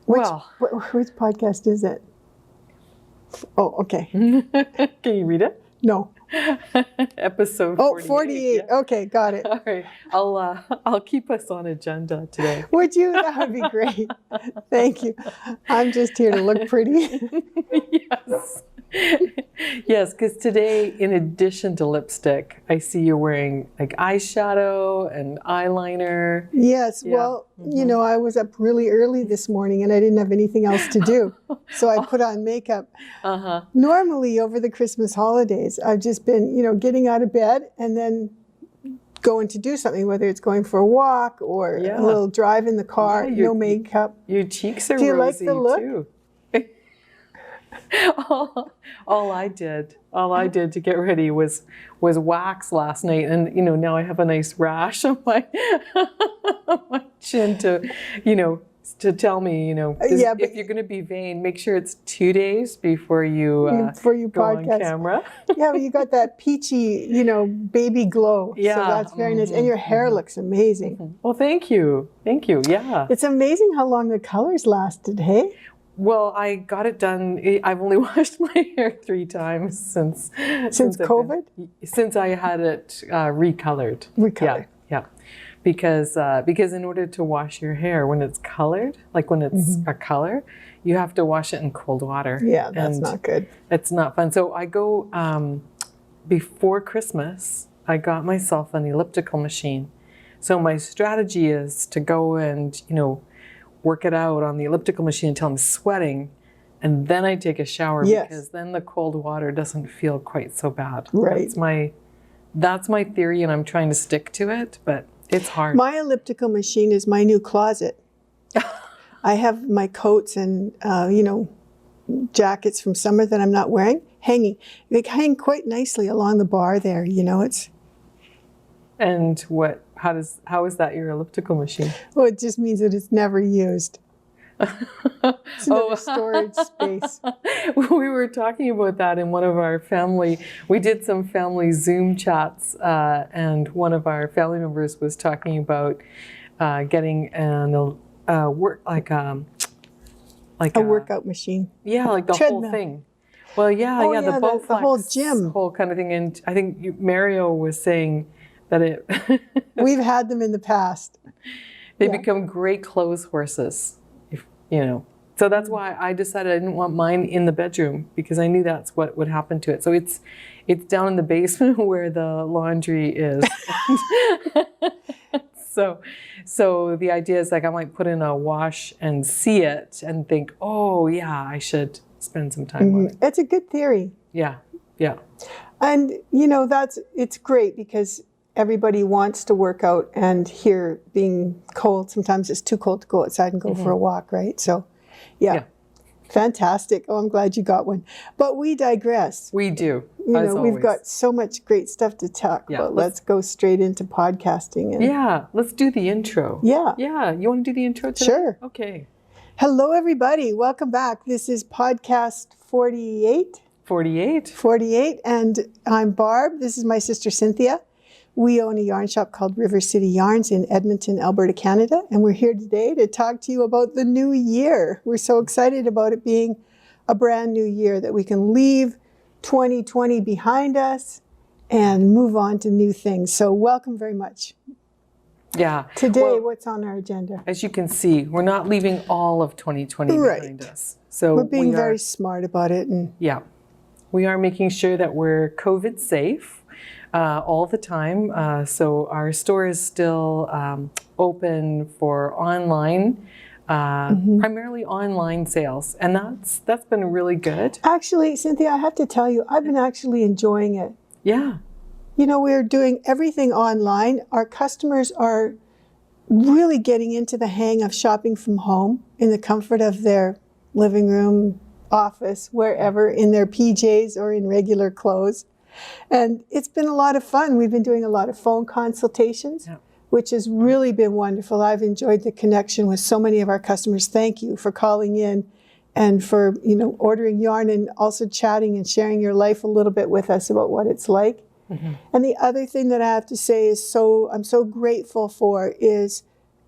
Which podcast is it? Oh, okay. Can you read it? No. Episode 48. Oh, 48. Yeah. Okay, got it. All right. I'll keep us on agenda today. Would you? That would be great. Thank you. I'm just here to look pretty. Yes. Yes, because today, in addition to lipstick, I see you're wearing like eyeshadow and eyeliner. Yes, yeah. Well, you know, I was up really early this morning and I didn't have anything else to do. So I put on makeup. Normally over the Christmas holidays, I've just been, you know, getting out of bed and then going to do something, whether it's going for a walk or a little drive in the car, no makeup. Your cheeks are rosy. Do you rosy like the look? Too. all I did to get ready was wax last night, and you know, now I have a nice rash on my on my chin to, you know, to tell me, you know, if you're going to be vain, make sure it's 2 days before you go on camera. Yeah, but you got that peachy, you know, baby glow. Yeah, so that's very nice, and your hair looks amazing. Well, thank you. Yeah, it's amazing how long the colors lasted. Hey. Well, I got it done. I've only washed my hair 3 times since COVID? Since I had it recolored. Recolored. Yeah. Because in order to wash your hair when it's colored, like when it's a color, you have to wash it in cold water. Yeah, that's not good. It's not fun. So I go, before Christmas, I got myself an elliptical machine. So my strategy is to go and, you know, work it out on the elliptical machine until I'm sweating, and then I take a shower because then the cold water doesn't feel quite so bad. Right. That's my theory, and I'm trying to stick to it, but it's hard. My elliptical machine is my new closet. I have my coats and you know, jackets from summer that I'm not wearing hanging. They hang quite nicely along the bar there. You know, it's. And how is that your elliptical machine? Well, it just means that it's never used. It's another storage space. We were talking about that in one of our we did some family Zoom chats, and one of our family members was talking about getting a workout machine. Yeah, like the treadmill. Whole thing. Well, the Bowflex, the whole gym, whole kind of thing. And I think Mario was saying that we've had them in the past. They become great clothes horses, you know. So that's why I decided I didn't want mine in the bedroom, because I knew that's what would happen to it. So it's down in the basement where the laundry is. So the idea is like I might put in a wash and see it and think, oh yeah, I should spend some time on it. It's a good theory. Yeah. And you know, it's great because everybody wants to work out, and here being cold, sometimes it's too cold to go outside and go for a walk, right? So, yeah. Fantastic. Oh, I'm glad you got one. But we digress. We do. You know, we've got so much great stuff to talk about. Let's go straight into podcasting. And let's do the intro. Yeah. You want to do the intro today? Sure. Okay. Hello, everybody. Welcome back. This is podcast 48. 48. And I'm Barb. This is my sister, Cynthia. We own a yarn shop called River City Yarns in Edmonton, Alberta, Canada, and we're here today to talk to you about the new year. We're so excited about it being a brand new year, that we can leave 2020 behind us and move on to new things. So welcome very much. Yeah. Today, what's on our agenda? As you can see, we're not leaving all of 2020 behind us. So we're being very smart about it. And we are making sure that we're COVID safe. All the time. So our store is still open for online, primarily online sales. And that's been really good. Actually, Cynthia, I have to tell you, I've been actually enjoying it. Yeah. You know, we're doing everything online. Our customers are really getting into the hang of shopping from home in the comfort of their living room, office, wherever, in their PJs or in regular clothes. And it's been a lot of fun. We've been doing a lot of phone consultations, which has really been wonderful. I've enjoyed the connection with so many of our customers. Thank you for calling in and for, you know, ordering yarn and also chatting and sharing your life a little bit with us about what it's like. And the other thing that I have to say is I'm so grateful for is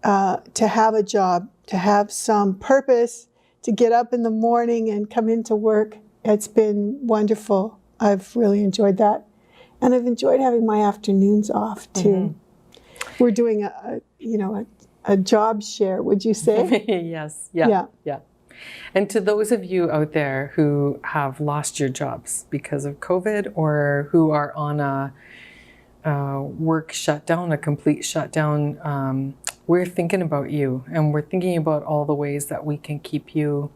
to have a job, to have some purpose, to get up in the morning and come into work. It's been wonderful. I've really enjoyed that. And I've enjoyed having my afternoons off too. We're doing a job share, would you say? Yes. Yeah. And to those of you out there who have lost your jobs because of COVID, or who are on a work shutdown, a complete shutdown, we're thinking about you, and we're thinking about all the ways that we can keep you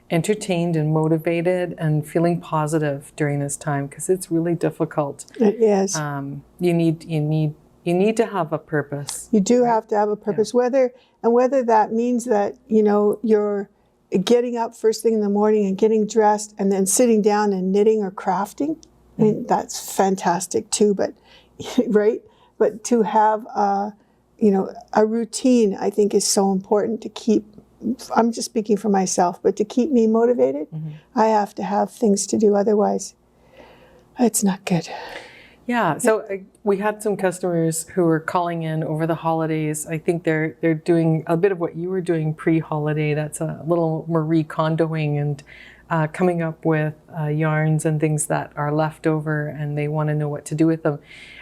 entertained and motivated and feeling positive during this time, because it's really difficult. It is. You need to have a purpose. You do have to have a purpose, whether that means that, you're getting up first thing in the morning and getting dressed and then sitting down and knitting or crafting. I mean, that's fantastic too, but right? But to have a routine, I think, is so important to keep. I'm just speaking for myself, but to keep me motivated, I have to have things to do. Otherwise, it's not good. Yeah, so we had some customers who were calling in over the holidays. I think they're doing a bit of what you were doing pre-holiday. That's a little Marie Kondoing and coming up with yarns and things that are left over, and they want to know what to do with them.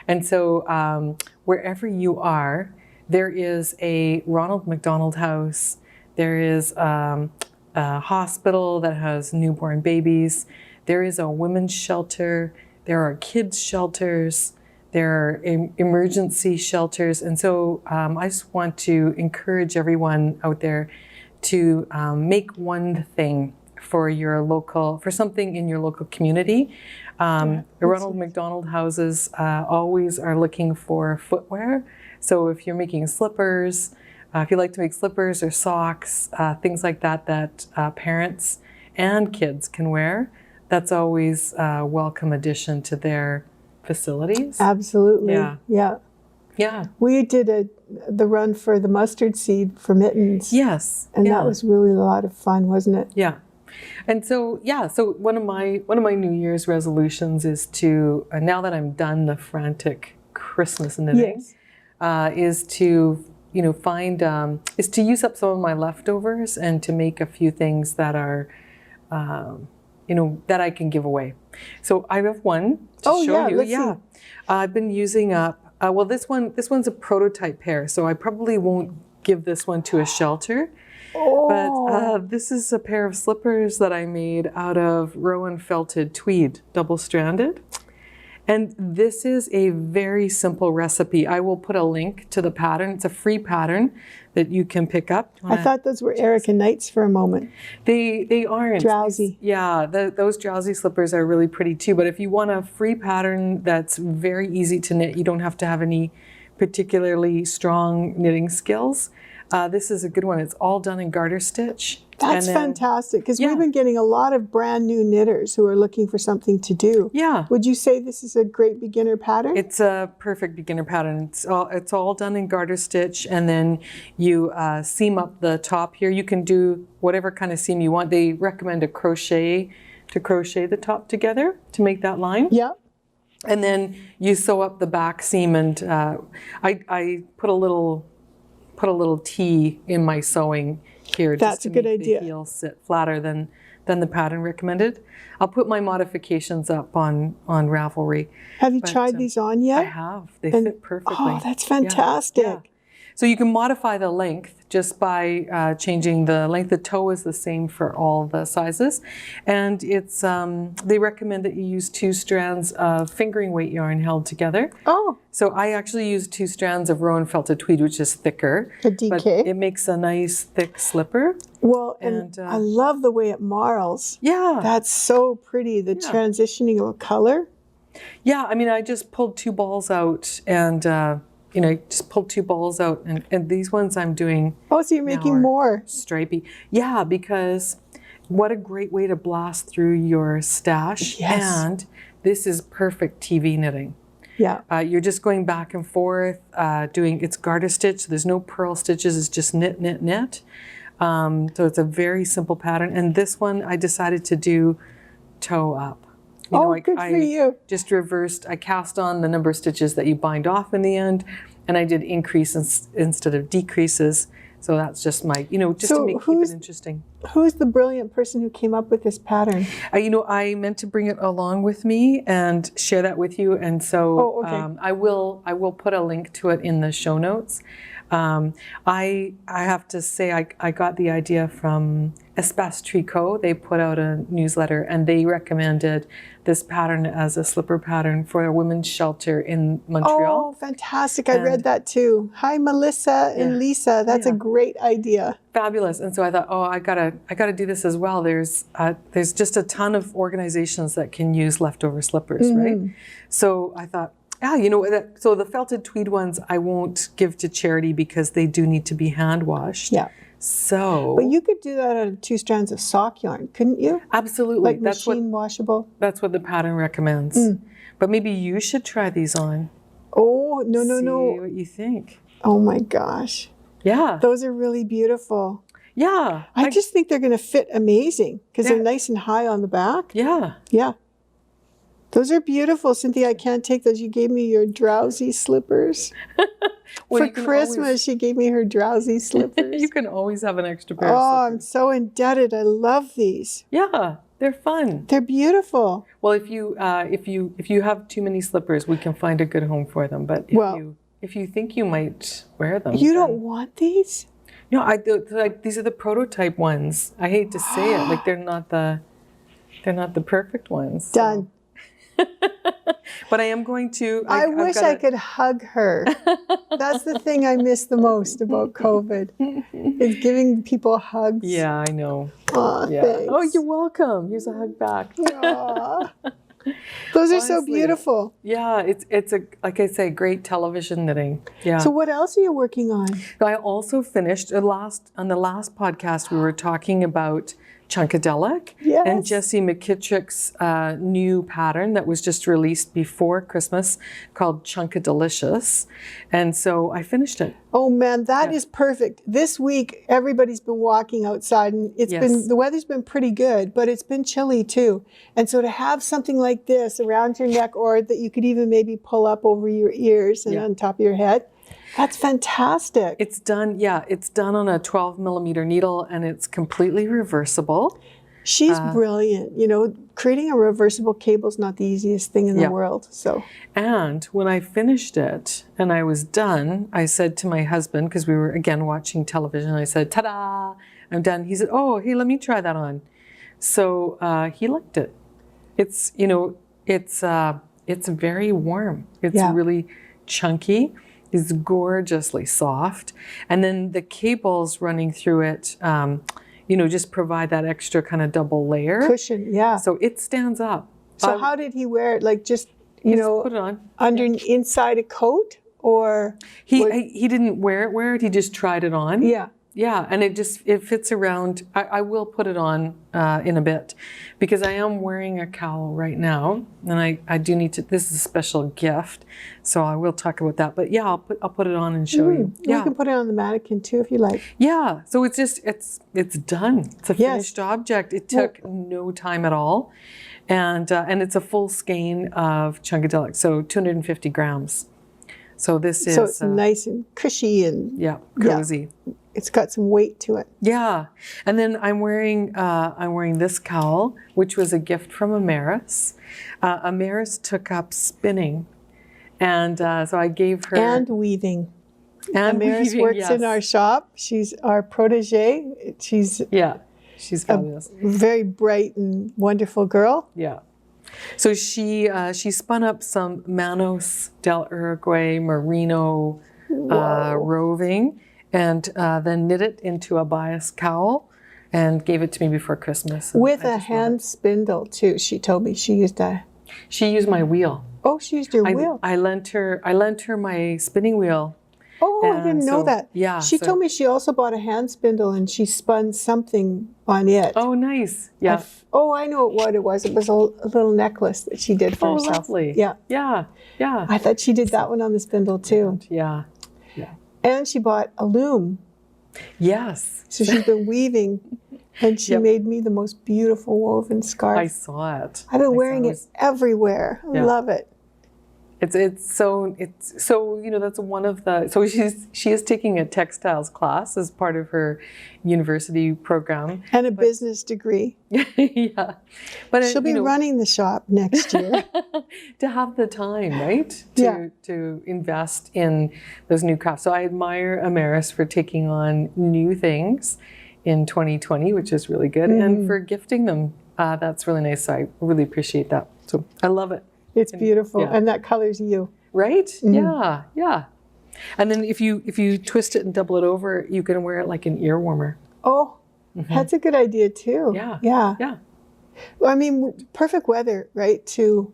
And so wherever you are, there is a Ronald McDonald House. There is a hospital that has newborn babies. There is a women's shelter. There are kids' shelters. There are emergency shelters. And so I just want to encourage everyone out there to make one thing for something in your local community. The Ronald McDonald houses always are looking for footwear. So if you're making slippers, if you like to make slippers or socks, things like that parents and kids can wear, that's always a welcome addition to their facilities. Absolutely. Yeah. We did the run for the mustard seed for mittens. Yes. And that was really a lot of fun, wasn't it? Yeah. And so one of my New Year's resolutions is to, now that I'm done the frantic Christmas knitting, is to is to use up some of my leftovers and to make a few things that are that I can give away. So I have one to show you. Let's see. I've been using up, this one's a prototype pair, so I probably won't give this one to a shelter. But this is a pair of slippers that I made out of Rowan felted tweed, double-stranded. And this is a very simple recipe. I will put a link to the pattern. It's a free pattern that you can pick up. I thought those were Erica Knights for a moment. They aren't. Drowsy. Yeah, those drowsy slippers are really pretty too. But if you want a free pattern that's very easy to knit, you don't have to have any particularly strong knitting skills. This is a good one. It's all done in garter stitch. That's fantastic, because we've been getting a lot of brand new knitters who are looking for something to do. Yeah. Would you say this is a great beginner pattern? It's a perfect beginner pattern. It's all done in garter stitch, and then you seam up the top here. You can do whatever kind of seam you want. They recommend to crochet the top together to make that line. Yeah. And then you sew up the back seam, and I put a little T in my sewing here. That's just to a good make idea. The heel sit flatter than the pattern recommended. I'll put my modifications up on Ravelry. Have you tried these on yet? I have. They fit perfectly. Oh, that's fantastic. Yeah. So you can modify the length just by changing the length. The toe is the same for all the sizes. And it's they recommend that you use 2 strands of fingering weight yarn held together. Oh. So I actually use 2 strands of Rowan felted tweed, which is thicker. A DK. But it makes a nice thick slipper. Well, and I love the way it marls. Yeah. That's so pretty, the transitioning of color. Yeah, I mean, I just pulled 2 balls out and just pulled 2 balls out, and these ones I'm doing. Oh, so you're making more. Stripey. Yeah, because what a great way to blast through your stash. Yes. And this is perfect TV knitting. Yeah. You're just going back and forth, it's garter stitch. So there's no purl stitches. It's just knit, knit, knit. So it's a very simple pattern. And this one I decided to do toe up. Good for you. Just reversed, I cast on the number of stitches that you bind off in the end, and I did increases instead of decreases. So that's just my, just to keep it interesting. Who's the brilliant person who came up with this pattern? I meant to bring it along with me and share that with you. And so I will put a link to it in the show notes. I have to say I got the idea from Espace Tricot. They put out a newsletter and they recommended this pattern as a slipper pattern for a women's shelter in Montreal. Oh, fantastic. I read that too. Hi, Melissa and Lisa. That's a great idea. Fabulous. And so I thought, I gotta do this as well. There's just a ton of organizations that can use leftover slippers, right? So I thought, so the felted tweed ones I won't give to charity because they do need to be hand washed. Yeah. So, but you could do that out of 2 strands of sock yarn, couldn't you? Absolutely. Like machine washable. That's what the pattern recommends. But maybe you should try these on. Oh, no. See what you think. Oh my gosh. Yeah. Those are really beautiful. Yeah. I just think they're going to fit amazing because they're nice and high on the back. Yeah. Yeah. Those are beautiful, Cynthia. I can't take those. You gave me your drowsy slippers. For Christmas, she gave me her drowsy slippers. You can always have an extra pair of slippers. Oh, I'm so indebted. I love these. Yeah, they're fun. They're beautiful. Well, if you have too many slippers, we can find a good home for them. But if you think you might wear them, you don't want these? No, these are the prototype ones. I hate to say it, like they're not the perfect ones. Done. But I am going to. I wish I could hug her. That's the thing I miss the most about COVID, is giving people hugs. Yeah, I know. Aw, thanks. Oh, you're welcome. Here's a hug back. Those are so beautiful. Yeah, it's a, like I say, great television knitting. Yeah. So what else are you working on? I also finished on the last podcast we were talking about Chunk-a-delic and Jessie McKittrick's new pattern that was just released before Christmas called Chunkadelicious. And so I finished it. Oh man, that is perfect. This week, everybody's been walking outside and the weather's been pretty good, but it's been chilly too. And so to have something like this around your neck, or that you could even maybe pull up over your ears and on top of your head, that's fantastic. It's done, it's done on a 12 millimeter needle and it's completely reversible. She's brilliant. Creating a reversible cable is not the easiest thing in the world. So, and when I finished it and I was done, I said to my husband, because we were again watching television, I said, "Ta-da, I'm done." He said, "Oh, hey, let me try that on." So he liked it. It's very warm. It's really chunky. Is gorgeously soft, and then the cables running through it, just provide that extra kind of double layer cushion. So it stands up. So how did he wear it? Like just put it on inside a coat, or he didn't wear it. He just tried it on. Yeah, and it fits around. I will put it on in a bit because I am wearing a cowl right now, and I do need to. This is a special gift, so I will talk about that. But yeah, I'll put it on and show you. Yeah, you can put it on the mannequin too if you like. Yeah, so it's done. It's a finished object. It took no time at all, and it's a full skein of Chunk-a-delic, so 250 grams. So this is it's nice and cushy and cozy. Yeah. It's got some weight to it. Yeah, and then I'm wearing this cowl, which was a gift from Amaris. Amaris took up spinning, and so I gave her and weaving. And Amaris works in our shop. She's our protege. She's fabulous. A very bright and wonderful girl. Yeah. So she spun up some Manos del Uruguay merino roving. And then knit it into a bias cowl and gave it to me before Christmas. With a hand spindle too. She told me she used my wheel. Oh, she used your wheel. I lent her my spinning wheel. Oh, I didn't know that. Yeah. She told me she also bought a hand spindle and she spun something on it. Oh, nice. Yeah. I know what it was. It was a little necklace that she did for herself. Lovely. Yeah. Yeah. Yeah. I thought she did that one on the spindle too. Yeah. And she bought a loom. Yes. So she's been weaving, and she made me the most beautiful woven scarf. I saw it. I've been wearing it everywhere. I love it. It's so that's one of the, so she is taking a textiles class as part of her university program And a business degree. yeah, but She'll be running the shop next year. to have the time, right, Yeah. to invest in those new crafts. So I admire Amaris for taking on new things in 2020, which is really good, and for gifting them. That's really nice. I really appreciate that. So I love it. It's beautiful, yeah. and that color's you. Right? Yeah, yeah. And then if you twist it and double it over, you can wear it like an ear warmer. Oh, that's a good idea too. Yeah. Yeah. Yeah. Well, I mean, perfect weather, right? To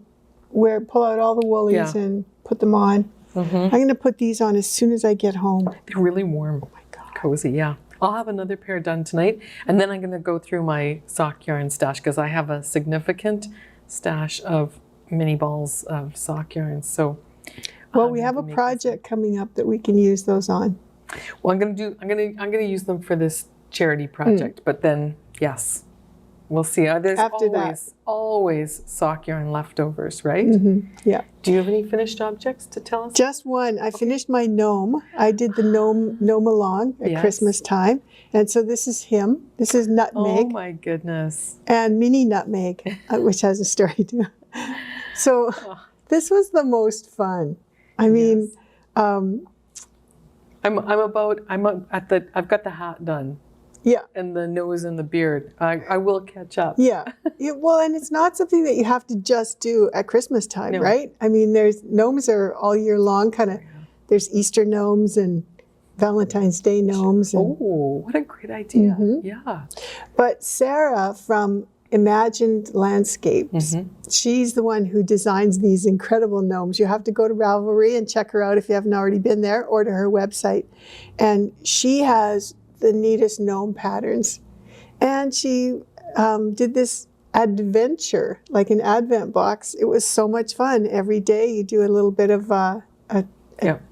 pull out all the woolies and put them on. I'm going to put these on as soon as I get home. They're really warm. Oh my God. Cozy, yeah. I'll have another pair done tonight, and then I'm going to go through my sock yarn stash because I have a significant stash of mini balls of sock yarns. So, well, we have a project coming up that we can use those on. Well, I'm gonna use them for this charity project, but then yes, we'll see. There's always sock yarn leftovers, right? Yeah. Do you have any finished objects to tell us? Just one. I finished my gnome. I did the gnome along at Christmas time. And so this is him. This is Gnutmeg. Oh my goodness. And mini Gnutmeg, which has a story too. So this was the most fun. I mean, I've got the hat done. Yeah. And the nose and the beard. I will catch up. Yeah. Well, and it's not something that you have to just do at Christmas time, right? I mean, gnomes are all year long, kind of. There's Easter gnomes and Valentine's Day gnomes. And, oh, what a great idea. Yeah. But Sarah from Imagined Landscapes, she's the one who designs these incredible gnomes. You have to go to Ravelry and check her out if you haven't already been there, or to her website. And she has the neatest gnome patterns. And she did this adventure, like an advent box. It was so much fun. Every day you do a little bit of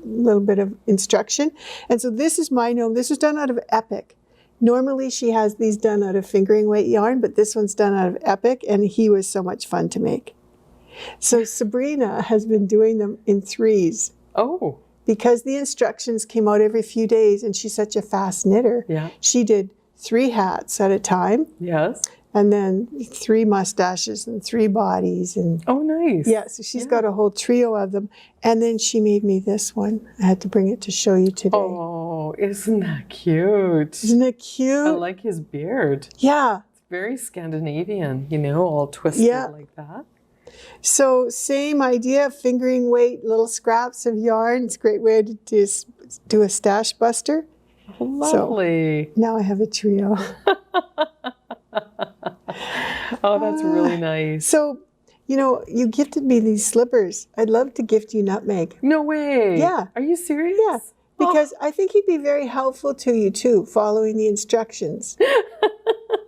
little bit of instruction. And so this is my gnome. This was done out of Epic. Normally she has these done out of fingering weight yarn, but this one's done out of Epic, and he was so much fun to make. So Sabrina has been doing them in threes. Oh. Because the instructions came out every few days, and she's such a fast knitter. Yeah. She did 3 hats at a time. Yes. And then 3 mustaches and 3 bodies. And oh, nice. yeah, so she's got a whole trio of them. And then she made me this one. I had to bring it to show you today. Oh, isn't that cute? Isn't it cute? I like his beard. Yeah. It's very Scandinavian, you know, all twisted like that. So same idea, fingering weight, little scraps of yarn. It's a great way to just do a stash buster. Oh, lovely. So now I have a trio. Oh, that's really nice. So, you know, you gifted me these slippers. I'd love to gift you Gnutmeg. No way. Yeah. Are you serious? Yeah. Because I think he'd be very helpful to you too, following the instructions.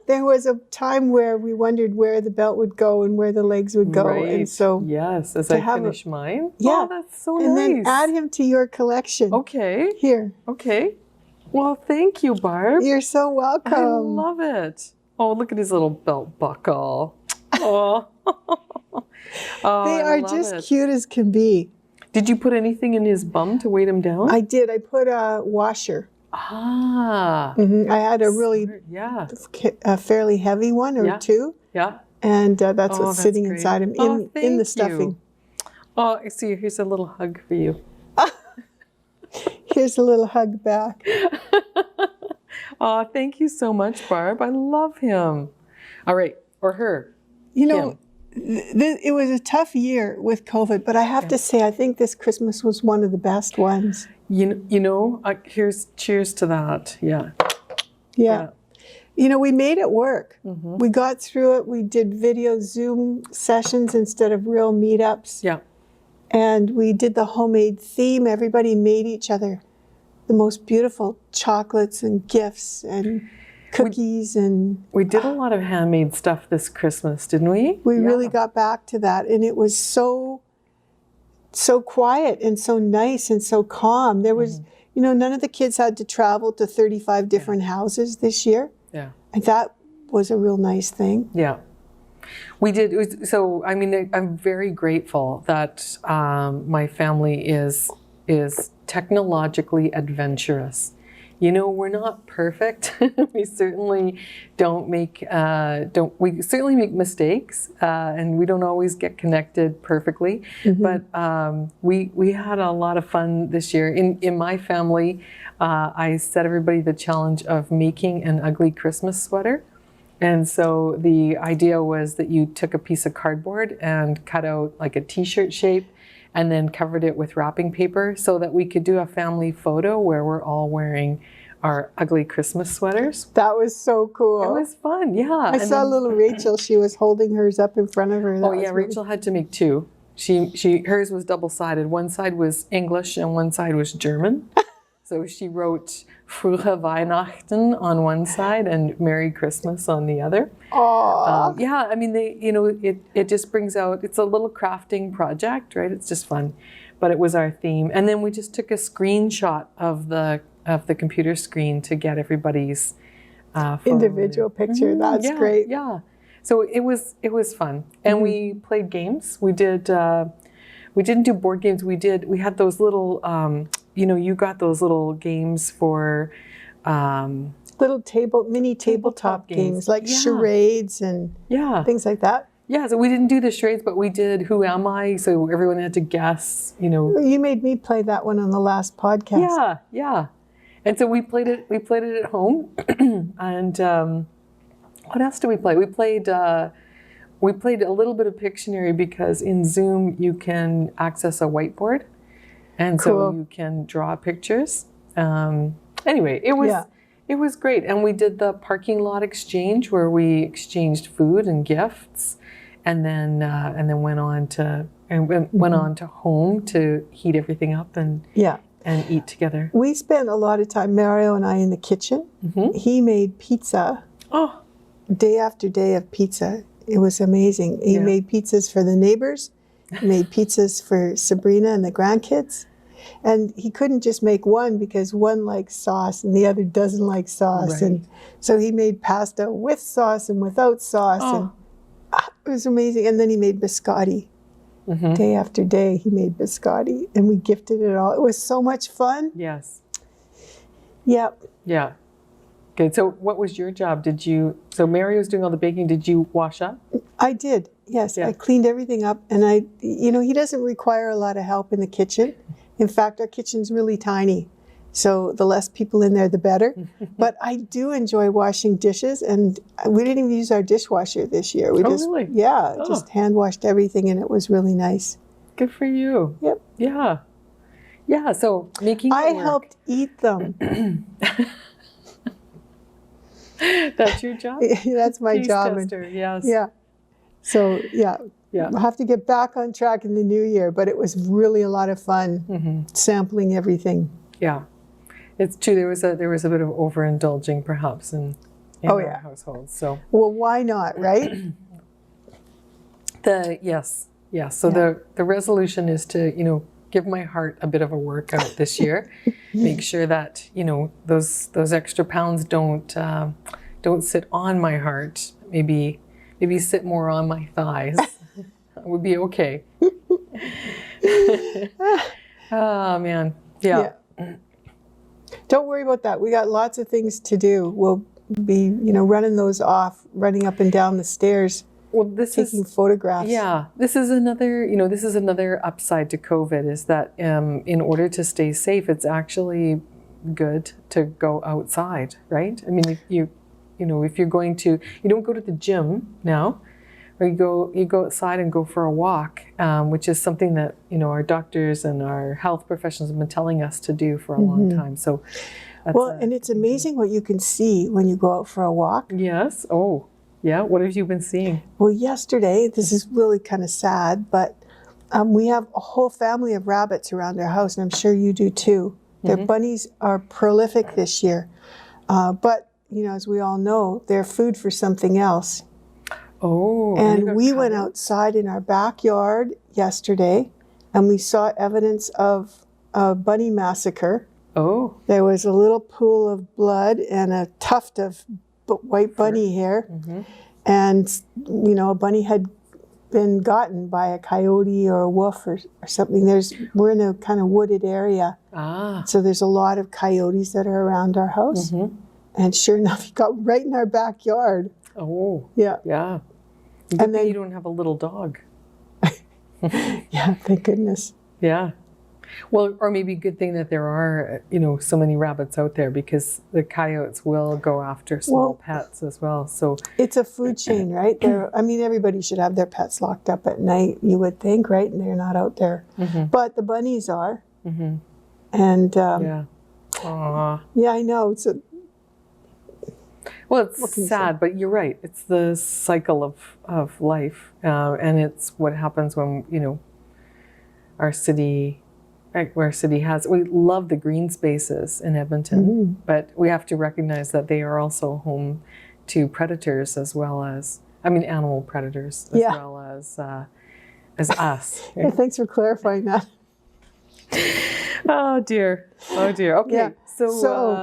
There was a time where we wondered where the belt would go and where the legs would go. Right. And so yes, as I finish mine. Yeah. Oh, that's so nice. And then add him to your collection. Okay. Here. Okay. Well, thank you, Barb. You're so welcome. I love it. Oh, look at his little belt buckle. Oh. They are just cute as can be. Did you put anything in his bum to weight him down? I did. I put a washer. Ah. I had a really a fairly heavy one or 2. Yeah. And that's what's sitting inside him in the stuffing. Oh, I see. Here's a little hug for you. Here's a little hug back. Oh, thank you so much, Barb. I love him. All right. Or her. You know, it was a tough year with COVID, but I have to say, I think this Christmas was one of the best ones. You know, here's cheers to that. Yeah. Yeah. You know, we made it work. We got through it. We did video Zoom sessions instead of real meetups. Yeah. And we did the homemade theme. Everybody made each other the most beautiful chocolates and gifts and cookies. We did a lot of handmade stuff this Christmas, didn't we? We really got back to that. And it was so quiet and so nice and so calm. There was, you know, none of the kids had to travel to 35 different houses this year. Yeah. And that was a real nice thing. Yeah. We did. So, I mean, I'm very grateful that my family is technologically adventurous. You know, we're not perfect. We certainly we certainly make mistakes, and we don't always get connected perfectly. But we had a lot of fun this year. In my family, I set everybody the challenge of making an ugly Christmas sweater. And so the idea was that you took a piece of cardboard and cut out like a t-shirt shape and then covered it with wrapping paper so that we could do a family photo where we're all wearing our ugly Christmas sweaters. That was so cool. It was fun, yeah. I saw little Rachel. She was holding hers up in front of her. Oh yeah, Rachel had to make two. Hers was double-sided. One side was English and one side was German. So she wrote Frohe Weihnachten on one side and Merry Christmas on the other. Yeah, I mean, it just brings out, it's a little crafting project, right? It's just fun, but it was our theme. And then we just took a screenshot of the computer screen to get everybody's individual picture. That's great. Yeah, so it was fun, and we played games. We didn't do board games. We had those little. You got those little games for little mini tabletop games like charades and things like that. Yeah, so we didn't do the charades, but we did Who Am I? So everyone had to guess, You made me play that one on the last podcast. Yeah. And so we played it at home. And what else did we play? We played a little bit of Pictionary because in Zoom you can access a whiteboard. And so you can draw pictures. Anyway, it was great. And we did the parking lot exchange where we exchanged food and gifts, and then went on to home to heat everything up and eat together. We spent a lot of time, Mario and I, in the kitchen. He made pizza. Day after day of pizza. It was amazing. He made pizzas for the neighbors. He made pizzas for Sabrina and the grandkids. And he couldn't just make one because one likes sauce and the other doesn't like sauce. Right. And so he made pasta with sauce and without sauce. And it was amazing. And then he made biscotti. Day after day, he made biscotti. And we gifted it all. It was so much fun. Yes. Yep. Yeah. Okay, so what was your job? So Mary was doing all the baking. Did you wash up? I did, yes. Yeah. I cleaned everything up. And he doesn't require a lot of help in the kitchen. In fact, our kitchen's really tiny. So the less people in there, the better. But I do enjoy washing dishes. And we didn't even use our dishwasher this year. We really? Yeah, just hand washed everything. And it was really nice. Good for you. Yep. Yeah. Yeah, so making I helped eat them. That's your job? That's my Taste job. Tester, yes. Yeah. So, I'll have to get back on track in the new year, but it was really a lot of fun sampling everything. Yeah. It's true. There was a bit of overindulging perhaps in our household. So well, why not, right? Yes. So the resolution is to, give my heart a bit of a workout this year. Make sure that, those extra pounds don't sit on my heart. Maybe sit more on my thighs. That would be okay. Oh man. Yeah. Don't worry about that. We got lots of things to do. We'll be, running those off, running up and down the stairs. Well, taking photographs. Yeah, this is another upside to COVID is that in order to stay safe, it's actually good to go outside, right? I mean, if you're going to, you don't go to the gym now, or you go outside and go for a walk, which is something that our doctors and our health professionals have been telling us to do for a long time. So, and it's amazing what you can see when you go out for a walk. Yes. Oh. Yeah, what have you been seeing? Well, yesterday, this is really kind of sad, but we have a whole family of rabbits around our house, and I'm sure you do too. Their bunnies are prolific this year. But, as we all know, they're food for something else. Oh. And we went outside in our backyard yesterday, and we saw evidence of a bunny massacre. Oh. There was a little pool of blood and a tuft of white bunny hair. and a bunny had been gotten by a coyote or a wolf or something. We're in a kind of wooded area, so there's a lot of coyotes that are around our house. And sure enough, he got right in our backyard. Oh, yeah. Good and then you don't have a little dog. Yeah, thank goodness. Yeah. Well, or maybe a good thing that there are, so many rabbits out there, because the coyotes will go after small pets as well. So it's a food chain, right? Everybody should have their pets locked up at night, you would think, right? And they're not out there. But the bunnies are. And yeah. Aww. Yeah, I know. Well, it's sad, but you're right. It's the cycle of life. And it's what happens when, our city... Right, where city has, we love the green spaces in Edmonton, but we have to recognize that they are also home to predators as well as, animal predators as well as us. Right? Yeah, thanks for clarifying that. Oh dear. Okay, yeah. So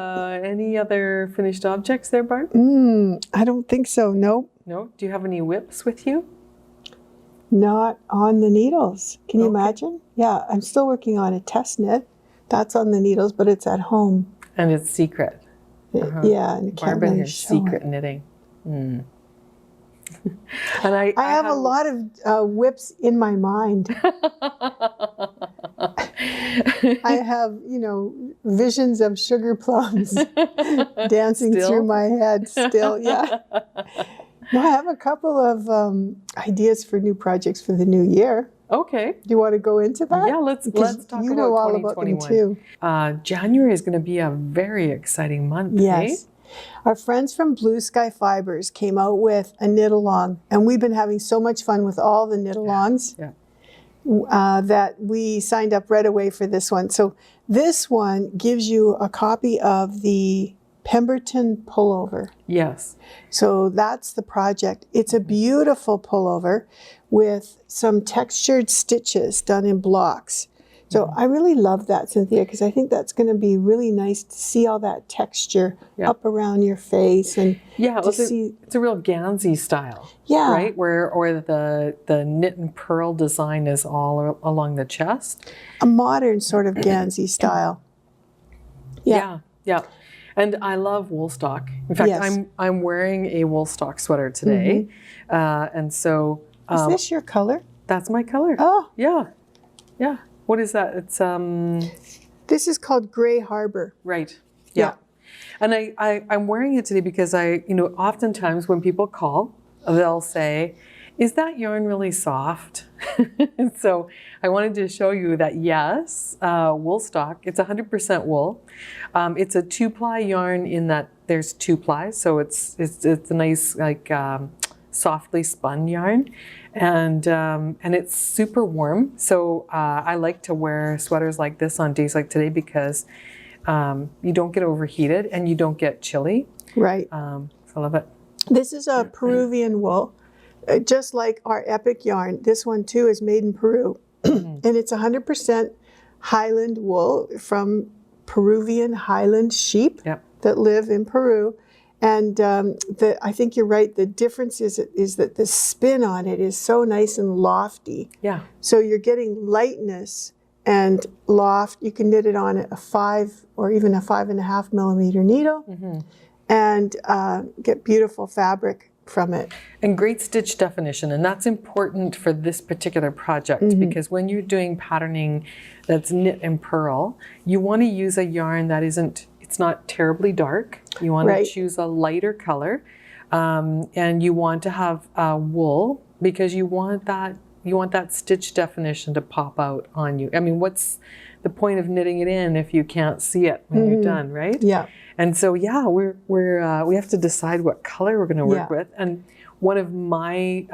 any other finished objects there, Barb? I don't think so, no. No? Do you have any whips with you? Not on the needles. Can you imagine? Yeah, I'm still working on a test knit. That's on the needles, but it's at home. And it's secret. Yeah, and Barb and her secret knitting. And I have a lot of whips in my mind. I have, visions of sugar plums dancing through my head still. Yeah. No, I have a couple of ideas for new projects for the new year. Okay. Do you want to go into that? Yeah, let's talk about 2021. You know all about them too. January is going to be a very exciting month. Yes. Our friends from Blue Sky Fibers came out with a knit along, and we've been having so much fun with all the knit alongs that we signed up right away for this one. So this one gives you a copy of the Pemberton Pullover. Yes. So that's the project. It's a beautiful pullover with some textured stitches done in blocks. So I really love that, Cynthia, because I think that's going to be really nice to see all that texture up around your face. And it's a real Gansey style. Yeah. Right? Where the knit and purl design is all along the chest. A modern sort of Gansey style. Yeah. And I love Woolstok. In fact, I'm wearing a Woolstok sweater today. And so... is this your color? That's my color. Oh. Yeah. What is that? It's This is called Gray Harbor. Right. Yeah. And I'm wearing it today because oftentimes when people call, they'll say, "Is that yarn really soft?" So I wanted to show you that yes, Woolstok. It's 100% wool. It's a 2-ply yarn in that there's 2 plies, so it's a nice softly spun yarn, and it's super warm. So I like to wear sweaters like this on days like today because you don't get overheated and you don't get chilly. Right. So I love it. This is a Peruvian wool. Just like our Epic yarn, this one too is made in Peru. And it's 100% Highland wool from Peruvian Highland sheep that live in Peru. And I think you're right, the difference is that the spin on it is so nice and lofty. Yeah. So you're getting lightness and loft. You can knit it on a 5 or even a 5.5 millimeter needle and get beautiful fabric from it. And great stitch definition, and that's important for this particular project because when you're doing patterning that's knit and purl, you want to use a yarn that it's not terribly dark. You want to choose a lighter color, and you want to have wool because you want that stitch definition to pop out on you. I mean, what's the point of knitting it in if you can't see it when you're done, right? Yeah. And so, we have to decide what color we're going to work with. And one of my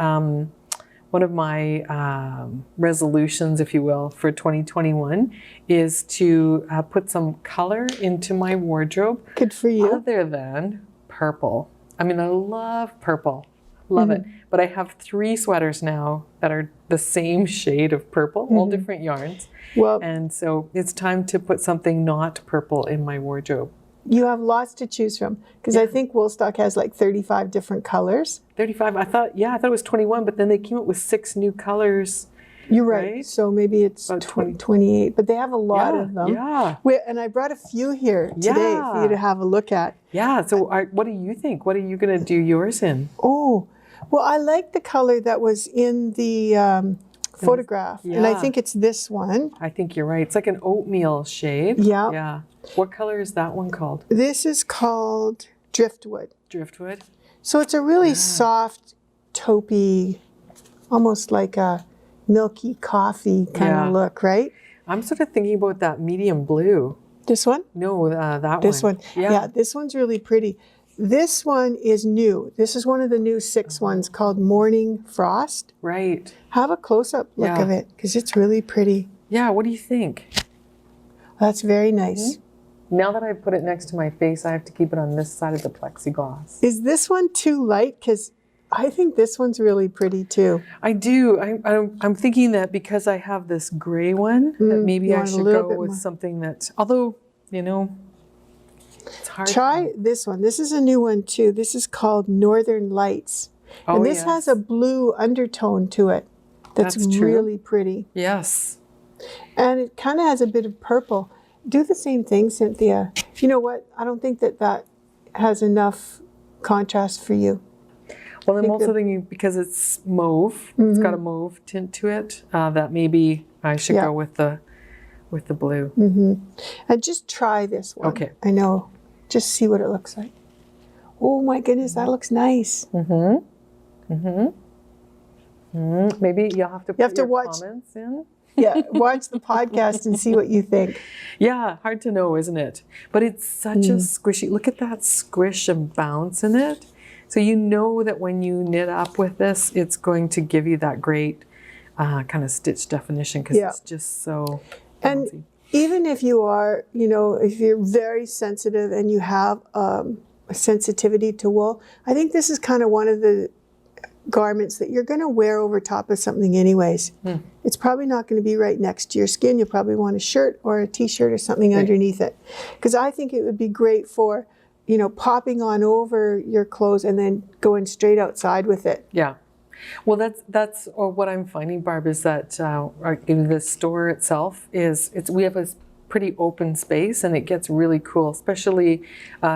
resolutions, if you will, for 2021 is to put some color into my wardrobe. Good for you. Other than purple. I mean, I love purple. Love it. But I have 3 sweaters now that are the same shade of purple, all different yarns. Well, and so it's time to put something not purple in my wardrobe. You have lots to choose from because I think Woolstok has like 35 different colors. 35. I thought it was 21, but then they came up with 6 new colors. You're right. So maybe it's 28, but they have a lot of them. Yeah. And I brought a few here today for you to have a look at. Yeah. So what do you think? What are you going to do yours in? Oh, well, I like the color that was in the photograph. And I think it's this one. I think you're right. It's like an oatmeal shade. Yeah. Yeah. What color is that one called? This is called Driftwood. Driftwood. So it's a really soft, taupey, almost like a milky coffee kind of look, right? I'm sort of thinking about that medium blue. This one? No, that one. This one. Yeah, this one's really pretty. This one is new. This is one of the new 6 ones called Morning Frost. Right. Have a close-up look of it because it's really pretty. Yeah, what do you think? That's very nice. Now that I've put it next to my face, I have to keep it on this side of the plexiglass. Is this one too light? Because I think this one's really pretty too. I do. I'm thinking that because I have this gray one, that maybe I should go with something that, although, it's hard. Try this one. This is a new one too. This is called Northern Lights. And this has a blue undertone to it. That's really pretty. Yes. And it kind of has a bit of purple. Do the same thing, Cynthia. You know what? I don't think that has enough contrast for you. Well, I'm also thinking because it's mauve, it's got a mauve tint to it, that maybe I should go with the blue. And just try this one. Okay. I know. Just see what it looks like. Oh my goodness, that looks nice. Maybe you'll have to put your comments in. Yeah, watch the podcast and see what you think. Yeah, hard to know, isn't it? But it's such a squishy, look at that squish and bounce in it. So you know that when you knit up with this, it's going to give you that great kind of stitch definition because it's just so bouncy. And even if you are, if you're very sensitive and you have a sensitivity to wool, I think this is kind of one of the garments that you're going to wear over top of something anyways. It's probably not going to be right next to your skin. You'll probably want a shirt or a t-shirt or something underneath it. Because I think it would be great for, popping on over your clothes and then going straight outside with it. Yeah. Well, that's what I'm finding, Barb, is that in the store itself we have a pretty open space and it gets really cool, especially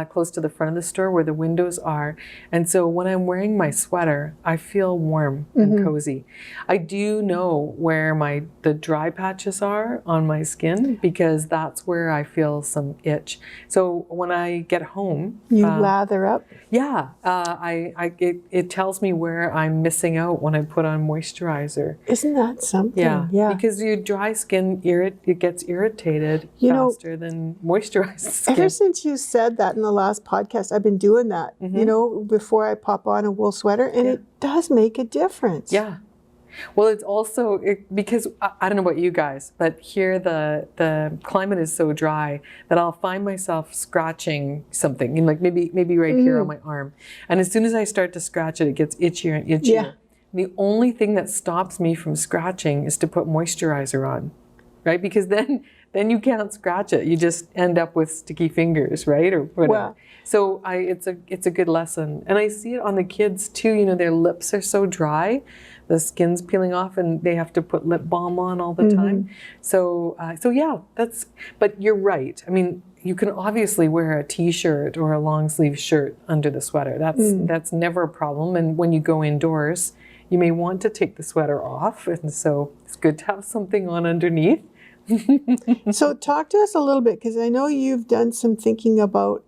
close to the front of the store where the windows are. And so when I'm wearing my sweater, I feel warm and cozy. I do know where the dry patches are on my skin because that's where I feel some itch. So when I get home, you lather up. Yeah, it tells me where I'm missing out when I put on moisturizer. Isn't that something? Yeah. Because your dry skin it gets irritated faster than moisturized skin. Ever since you said that in the last podcast, I've been doing that. Before I pop on a wool sweater, and it does make a difference. Yeah. Well, it's also because I don't know about you guys, but here the climate is so dry that I'll find myself scratching something, like maybe right here on my arm, and as soon as I start to scratch it, it gets itchier and itchier. Yeah. The only thing that stops me from scratching is to put moisturizer on, right? Because then you can't scratch it. You just end up with sticky fingers, right, or whatever. Wow. So it's a good lesson, and I see it on the kids too. Their lips are so dry. The skin's peeling off and they have to put lip balm on all the time. So yeah, but you're right. I mean, you can obviously wear a t-shirt or a long sleeve shirt under the sweater. That's never a problem. And when you go indoors, you may want to take the sweater off. And so it's good to have something on underneath. So talk to us a little bit, because I know you've done some thinking about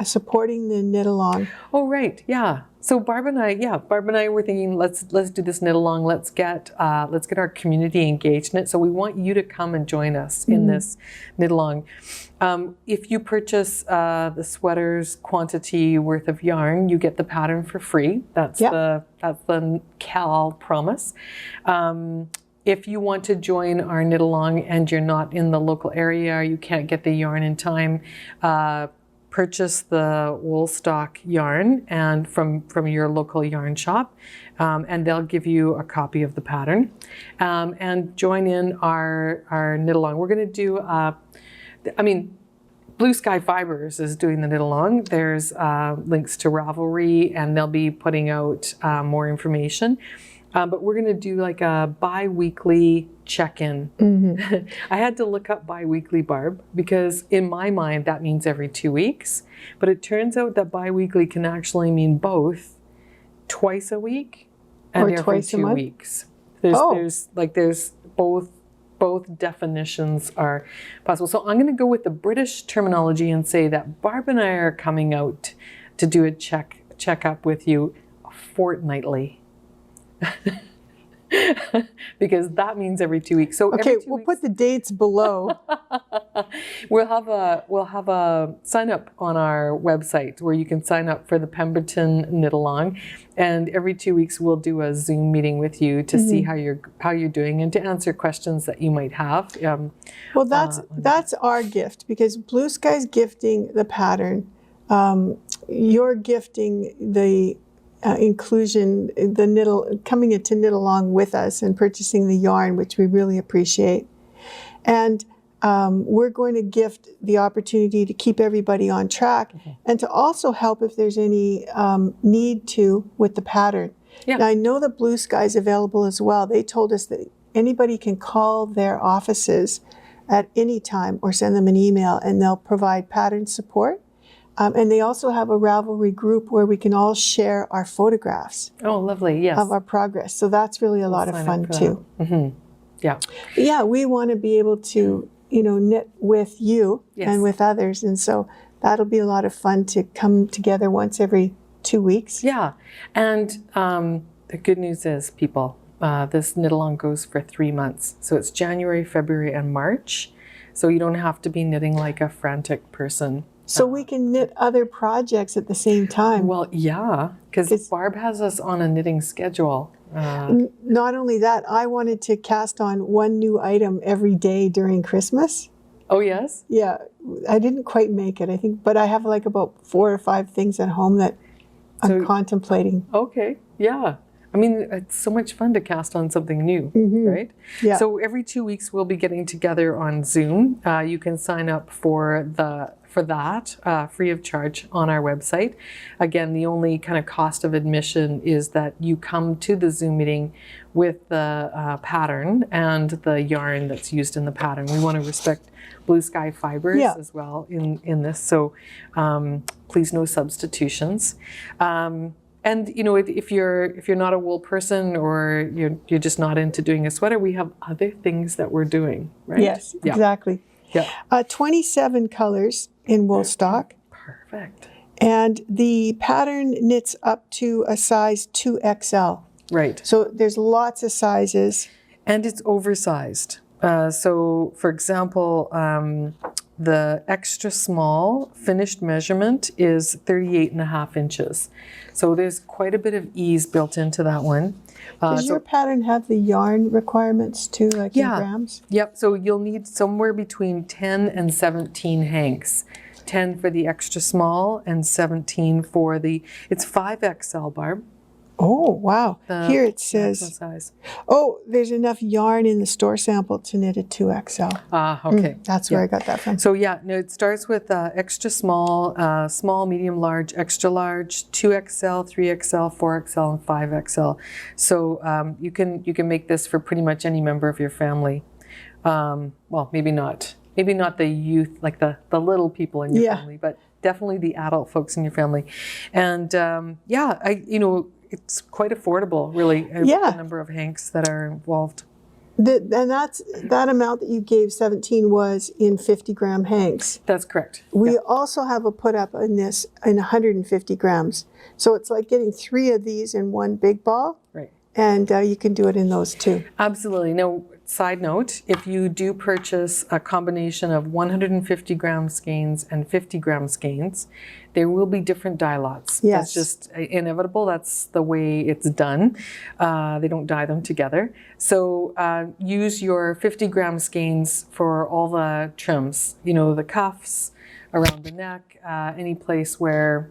supporting the knit along. Oh, right. Yeah. So Barb and I were thinking, let's do this knit along. Let's get our community engaged in it. So we want you to come and join us in this knit along. If you purchase the sweater's quantity worth of yarn, you get the pattern for free. That's the KAL promise. If you want to join our knit along and you're not in the local area, or you can't get the yarn in time, purchase the Woolstok yarn and from your local yarn shop, and they'll give you a copy of the pattern, and join in our knit along. We're going to do, Blue Sky Fibers is doing the knit along. There's links to Ravelry, and they'll be putting out more information. But we're going to do like a bi-weekly check-in. I had to look up bi-weekly, Barb, because in my mind that means every 2 weeks. But it turns out that bi-weekly can actually mean both twice a week and Or every twice a 2 month? weeks. There's both definitions are possible. So I'm going to go with the British terminology and say that Barb and I are coming out to do a check-up with you fortnightly. Because that means every 2 weeks. So Okay, we'll put the dates below. we'll have a sign up on our website where you can sign up for the Pemberton knit along, and every 2 weeks we'll do a Zoom meeting with you to see how you're doing and to answer questions that you might have. Well, that's our gift, because Blue Sky's gifting the pattern. You're gifting the inclusion, coming in to knit along with us and purchasing the yarn, which we really appreciate. And we're going to gift the opportunity to keep everybody on track and to also help if there's any need to with the pattern. Yeah. Now, I know that Blue Sky is available as well. They told us that anybody can call their offices at any time or send them an email, and they'll provide pattern support. And they also have a Ravelry group where we can all share our photographs. Oh, lovely, yes. Of our progress. So that's really a lot of fun too. Yeah. Yeah, we want to be able to, knit with you and with others. And so that'll be a lot of fun to come together once every 2 weeks. Yeah. And the good news is, people, this knit along goes for 3 months. So it's January, February, and March. So you don't have to be knitting like a frantic person. So we can knit other projects at the same time. Well, yeah, because Barb has us on a knitting schedule. Not only that, I wanted to cast on one new item every day during Christmas. Oh, yes? Yeah, I didn't quite make it, I think, but I have like about 4 or 5 things at home that I'm contemplating. Okay, yeah. I mean, it's so much fun to cast on something new, right? Yeah. So every 2 weeks we'll be getting together on Zoom. You can sign up for that free of charge on our website. Again, the only kind of cost of admission is that you come to the Zoom meeting with the pattern and the yarn that's used in the pattern. We want to respect Blue Sky Fibers as well in this. So please, no substitutions. And if you're not a wool person, or you're just not into doing a sweater, we have other things that we're doing, right? Yes, exactly. Yeah. 27 colors in Woolstok. Perfect. And the pattern knits up to a size 2XL. Right. So there's lots of sizes. And it's oversized. So, for example, the extra small finished measurement is 38.5 inches. So there's quite a bit of ease built into that one. Does your pattern have the yarn requirements too, like in grams? Yep. So you'll need somewhere between 10 and 17 hanks. 10 for the extra small and 17 for it's 5XL, Barb. Oh, wow. Here it says, size. Oh, there's enough yarn in the store sample to knit a 2XL. Okay. That's where I got that from. So it starts with extra small, small, medium, large, extra large, 2XL, 3XL, 4XL, and 5XL. So you can make this for pretty much any member of your family. Well, maybe not the youth, like the little people in your family, but definitely the adult folks in your family. And it's quite affordable, really, the number of hanks that are involved. And that amount that you gave, 17, was in 50-gram hanks. That's correct. We also have a put up in this in 150 grams. So it's like getting 3 of these in one big ball. Right. And you can do it in those too. Absolutely. Now, side note, if you do purchase a combination of 150 gram skeins and 50 gram skeins, there will be different dye lots. Yes. That's just inevitable. That's the way it's done. They don't dye them together. So use your 50 gram skeins for all the trims, the cuffs, around the neck, any place where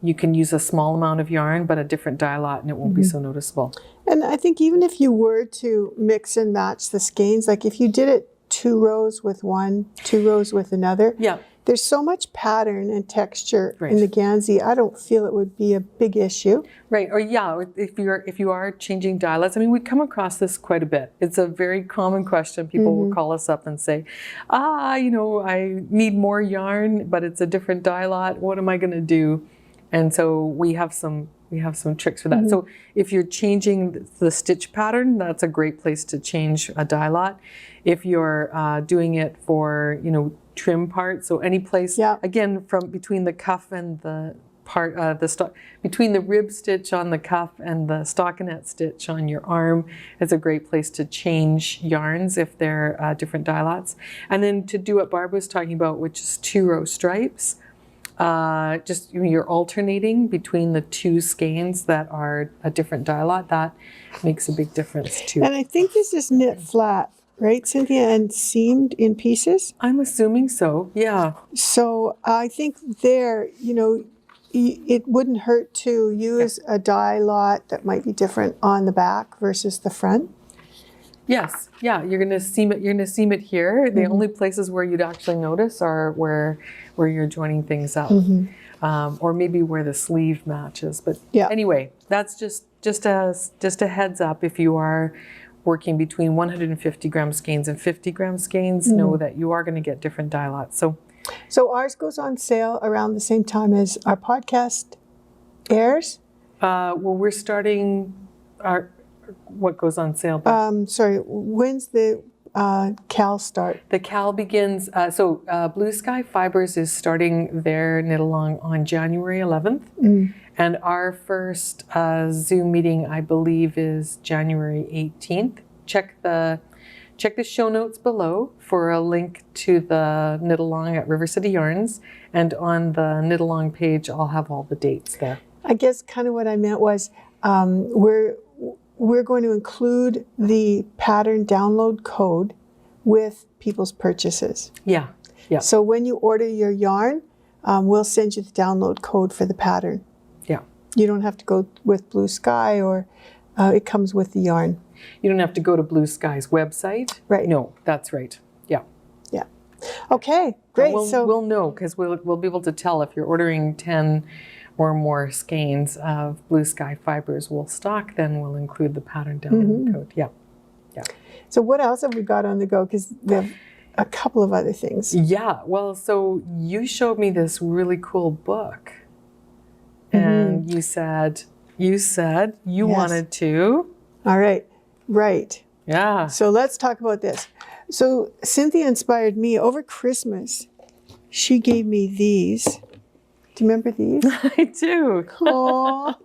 you can use a small amount of yarn, but a different dye lot, and it won't be so noticeable. And I think even if you were to mix and match the skeins, like if you did it 2 rows with one, 2 rows with another. Yeah. There's so much pattern and texture Right. in the Gansey. I don't feel it would be a big issue. Right. Or yeah, if you are changing dye-lots, I mean, we come across this quite a bit. It's a very common question. People will call us up and say, you know, I need more yarn, but it's a different dye-lot. What am I going to do? And so we have some tricks for that. So if you're changing the stitch pattern, that's a great place to change a dye-lot. If you're doing it for, you know, trim parts, so any place, again, from between the cuff and the part, between the rib stitch on the cuff and the stockinette stitch on your arm, it's a great place to change yarns if they're different dye-lots. And then to do what Barb was talking about, which is 2-row stripes, just you're alternating between the 2 skeins that are a different dye-lot. That makes a big difference too. And I think this is knit flat, right, Cynthia, and seamed in pieces? I'm assuming so, yeah. So I think there, you know, it wouldn't hurt to use a dye lot that might be different on the back versus the front. Yes, yeah, you're gonna seam it. You're gonna seam it here. The only places where you'd actually notice are where you're joining things up, or maybe where the sleeve matches. But anyway, that's just a heads up. If you are working between 150 gram skeins and 50 gram skeins, know that you are going to get different dye lots. So ours goes on sale around the same time as our podcast airs. Well, we're starting our. What goes on sale? Sorry, when's the KAL start? The KAL begins, Blue Sky Fibers is starting their knit along on January 11th. And our first Zoom meeting, I believe, is January 18th. Check the show notes below for a link to the knit along at River City Yarns. And on the knit along page, I'll have all the dates there. I guess kind of what I meant was we're going to include the pattern download code with people's purchases. Yeah. So when you order your yarn, we'll send you the download code for the pattern. Yeah. You don't have to go with Blue Sky, or it comes with the yarn. You don't have to go to Blue Sky's website. Right. No, that's right. Yeah. Yeah. Okay, great. We'll know, because we'll be able to tell if you're ordering 10 or more skeins of Blue Sky Fibers Woolstok, then we'll include the pattern download code. Yeah. So what else have we got on the go? Because we have a couple of other things. Yeah. Well, so you showed me this really cool book, and you said you wanted to. All right. Right. Yeah. So let's talk about this. So Cynthia inspired me over Christmas. She gave me these. Do you remember these? I do. Oh,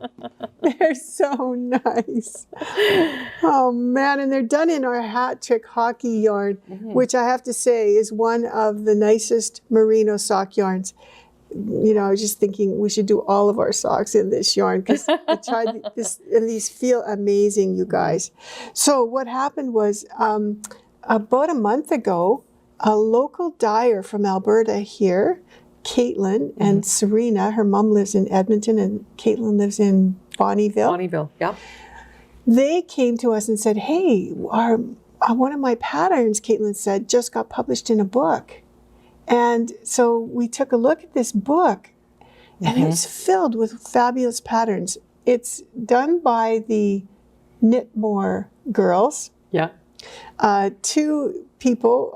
they're so nice. Oh man, and they're done in our hat trick hockey yarn, which I have to say is one of the nicest merino sock yarns. You know, I was just thinking we should do all of our socks in this yarn, because I tried this, and these feel amazing, you guys. So what happened was about a month ago, a local dyer from Alberta here, Caitlin and Serena, her mom lives in Edmonton and Caitlin lives in Bonnyville. Bonnyville, yeah. They came to us and said, hey, one of my patterns, Caitlin said, just got published in a book. And so we took a look at this book, and it's filled with fabulous patterns. It's done by the Knitmore Girls. Yeah. 2 people,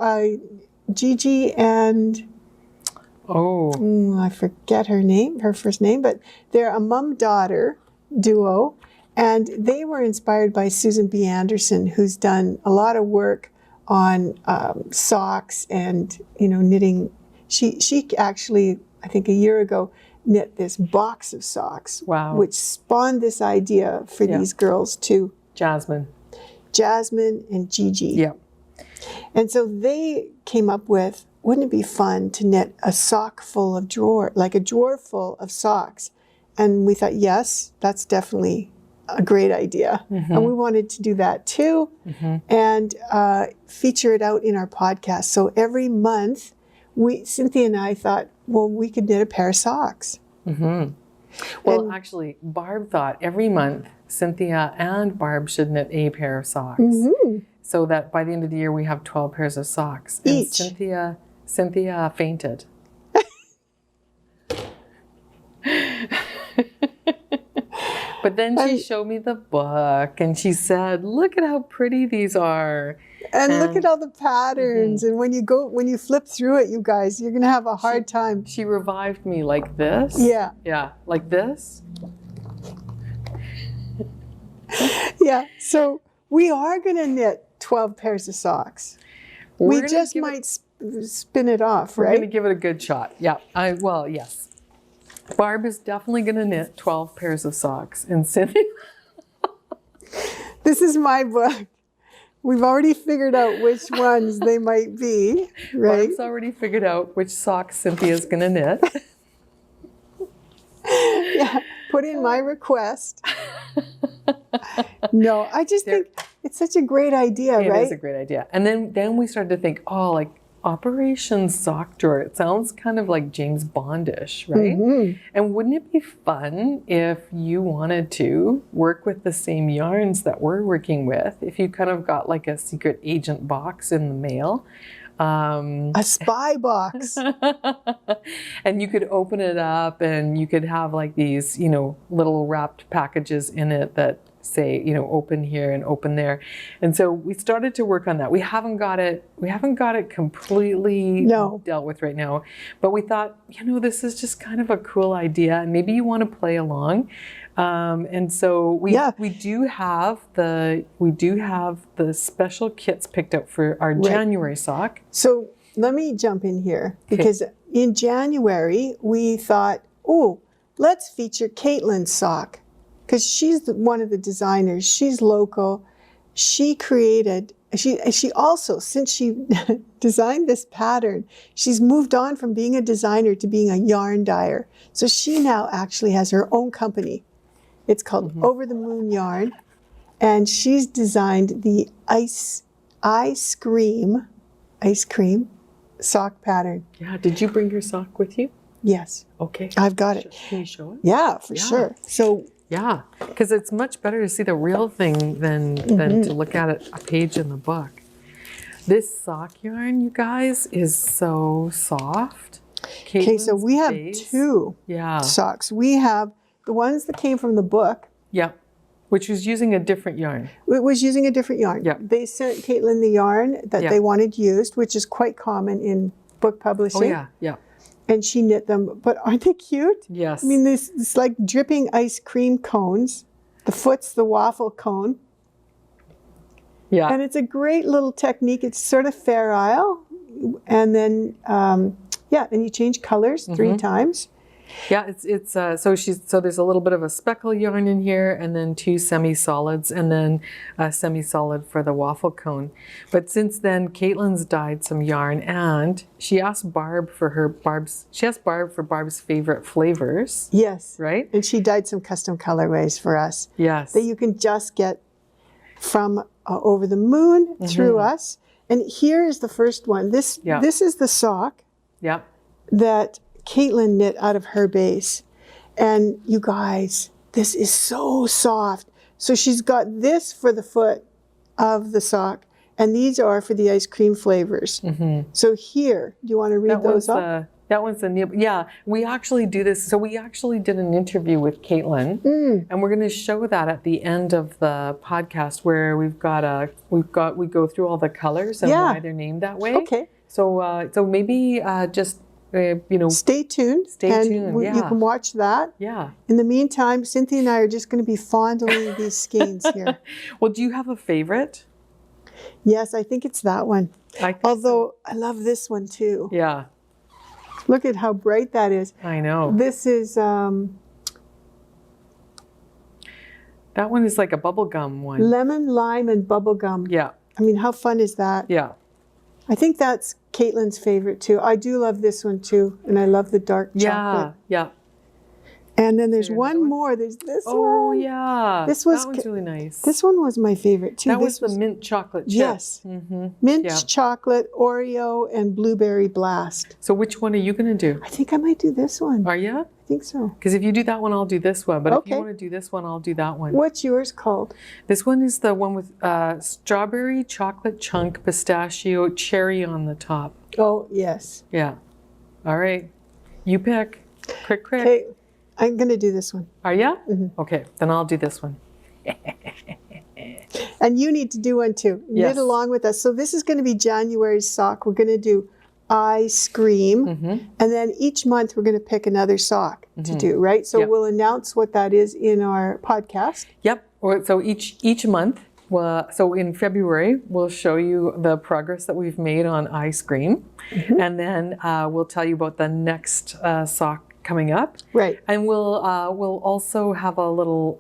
Gigi and... I forget her first name, but they're a mum-daughter duo, and they were inspired by Susan B. Anderson, who's done a lot of work on socks and, you know, knitting. She actually, I think a year ago, knit this box of socks, which spawned this idea for these girls too. Jasmine and Gigi. Yeah. And so they came up with, wouldn't it be fun to knit a sock full of like a drawer full of socks? And we thought, yes, that's definitely a great idea. And we wanted to do that too, and feature it out in our podcast. So every month, Cynthia and I thought, well, we could knit a pair of socks. Well, actually, Barb thought every month Cynthia and Barb should knit a pair of socks. so that by the end of the year we have 12 pairs of socks. And Each. Cynthia fainted. But then she showed me the book and she said, look at how pretty these are. And look at all the patterns. And when you flip through it, you guys, you're going to have a hard time. She revived me like this. Yeah. Yeah, like this. Yeah. So we are going to knit 12 pairs of socks. We just might spin it off, right? We're going to give it a good shot. Yeah. Well, yes. Barb is definitely going to knit 12 pairs of socks. And Cynthia. This is my book. We've already figured out which ones they might be, right? Barb's already figured out which socks Cynthia's going to knit. Yeah. Put in my request. No, I just think it's such a great idea, right? It is a great idea. And then we started to think, oh, like Operation Sock Drawer. It sounds kind of like James Bondish, right? Mm-hmm. And wouldn't it be fun if you wanted to work with the same yarns that we're working with? If you kind of got like a secret agent box in the mail. A spy box. And you could open it up and you could have like these, little wrapped packages in it that say, open here and open there. And so we started to work on that. We haven't got it completely dealt with right now, but we thought, this is just kind of a cool idea and maybe you want to play along. And so we do have the special kits picked up for our January sock. So let me jump in here because in January we thought, let's feature Caitlin's sock because she's one of the designers. She's local. She also, since she designed this pattern, she's moved on from being a designer to being a yarn dyer. So she now actually has her own company. It's called Over the Moon Yarn, and she's designed the ice cream sock pattern. Yeah, did you bring your sock with you? Yes. Okay. I've got it. Can you show it? Yeah, for sure. So yeah, because it's much better to see the real thing than to look at it a page in the book. This sock yarn, you guys, is so soft. Okay, so we have two socks. We have the ones that came from the book. Yeah, which was using a different yarn. It was using a different yarn. Yeah. They sent Caitlin the yarn that they wanted used, which is quite common in book publishing. Oh, yeah, yeah. And she knit them. But aren't they cute? Yes. I mean, it's like dripping ice cream cones. The foot's the waffle cone. Yeah. And it's a great little technique. It's sort of Fair Isle. And then, and you change colors 3 times. Yeah, so there's a little bit of a speckle yarn in here and then 2 semi-solids and then a semi-solid for the waffle cone. But since then, Caitlin's dyed some yarn and she asked Barb for Barb's favorite flavors. Yes. Right? And she dyed some custom colorways for us. Yes. That you can just get from Over the Moon through us. And here is the first one. This is the sock that Caitlin knit out of her base. And you guys, this is so soft. So she's got this for the foot of the sock, and these are for the ice cream flavors. So here, do you want to read those up? That one's we actually do this. So we actually did an interview with Caitlin, and we're going to show that at the end of the podcast where we go through all the colors and why they're named that way. Okay. So maybe just stay tuned. You can watch that. Yeah. In the meantime, Cynthia and I are just going to be fondling these skeins here. Well, do you have a favorite? Yes, I think it's that one. Although I love this one too. Yeah. Look at how bright that is. I know. This is that one is like a bubblegum one. Lemon, lime, and bubblegum. Yeah. I mean, how fun is that? Yeah. I think that's Caitlin's favorite too. I do love this one too, and I love the dark chocolate. Yeah. And then there's There, one another one? more. There's this Oh, one. yeah. This was that one's really nice. This one was my favorite too. that This was the mint chocolate chip. yes, mint Yeah. chocolate, Oreo, and blueberry blast. So which one are you going to do? I think I might do this one. Are you? I think so. Because if you do that one, I'll do this one. But if you Okay. want to do this one, I'll do that one. What's yours called? This one is the one with strawberry, chocolate chunk, pistachio, cherry on the top. Oh yes. Yeah. All right. You pick. Crick, crick. Okay, I'm gonna do this one. Are ya? Okay, then I'll do this one. And you need to do one too. Yes. Knit along with us. So this is going to be January's sock. We're going to do I Scream. And then each month we're going to pick another sock to do, right? So Yep. we'll announce what that is in our podcast. Yep. So each month, so in February, we'll show you the progress that we've made on I Scream. And then we'll tell you about the next sock coming up. Right. And we'll also have a little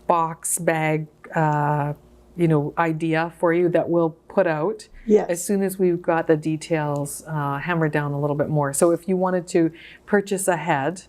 box bag, idea for you that we'll put out Yes. as soon as we've got the details hammered down a little bit more. So if you wanted to purchase ahead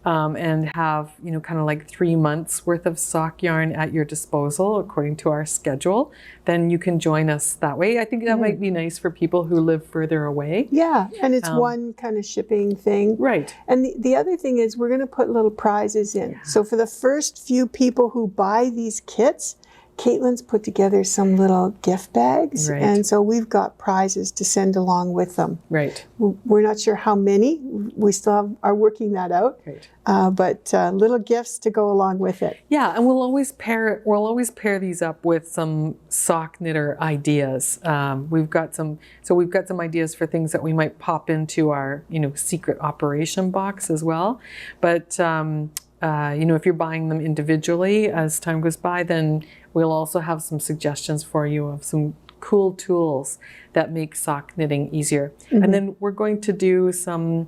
and have, kind of like 3 months worth of sock yarn at your disposal according to our schedule, then you can join us that way. I think that might be nice for people who live further away. Yeah. And it's one kind of shipping thing. Right. And the other thing is we're going to put little prizes in. So for the first few people who buy these kits, Caitlin's put together some little gift bags. Right. And so we've got prizes to send along with them. Right. We're not sure how many. We still are working that out. Right. But little gifts to go along with it. Yeah, and we'll always pair these up with some sock knitter ideas. We've got some ideas for things that we might pop into our secret operation box as well. But if you're buying them individually as time goes by, then we'll also have some suggestions for you of some cool tools that make sock knitting easier. And then we're going to do some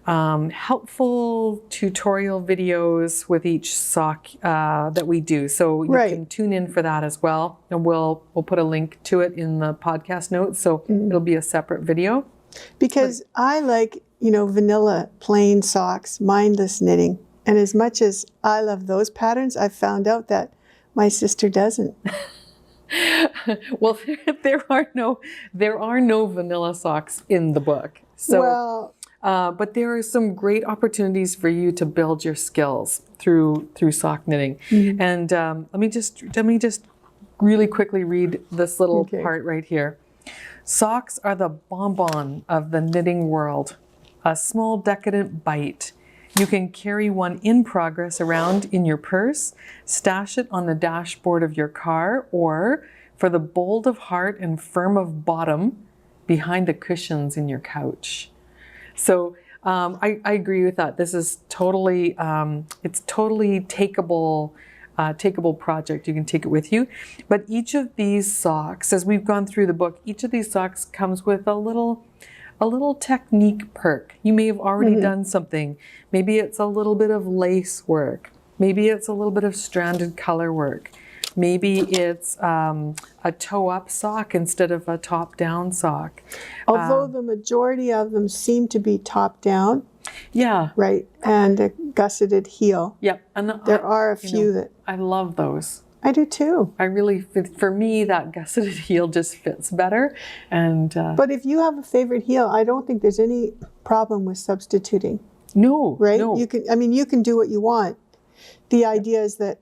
helpful tutorial videos with each sock that we do. So you can tune in for that as well. And we'll put a link to it in the podcast notes. So it'll be a separate video. Because I like, vanilla plain socks, mindless knitting. And as much as I love those patterns, I've found out that my sister doesn't. Well, there are no vanilla socks in the book. So, but there are some great opportunities for you to build your skills through sock knitting. And let me just really quickly read this little part right here. Socks are the bonbon of the knitting world, a small decadent bite. You can carry one in progress around in your purse, stash it on the dashboard of your car, or, for the bold of heart and firm of bottom, behind the cushions in your couch. So I agree with that. This is totally, it's totally takeable project. You can take it with you. But each of these socks, as we've gone through the book, each of these socks comes with a little technique perk. You may have already done something. Maybe it's a little bit of lace work. Maybe it's a little bit of stranded color work. Maybe it's a toe-up sock instead of a top-down sock. Although the majority of them seem to be top-down. Yeah. Right. And a gusseted heel. Yep. And there are a few that... I love those. I do too. For me, that gusseted heel just fits better. And but if you have a favorite heel, I don't think there's any problem with substituting. No. Right? No. You can do what you want. The idea is that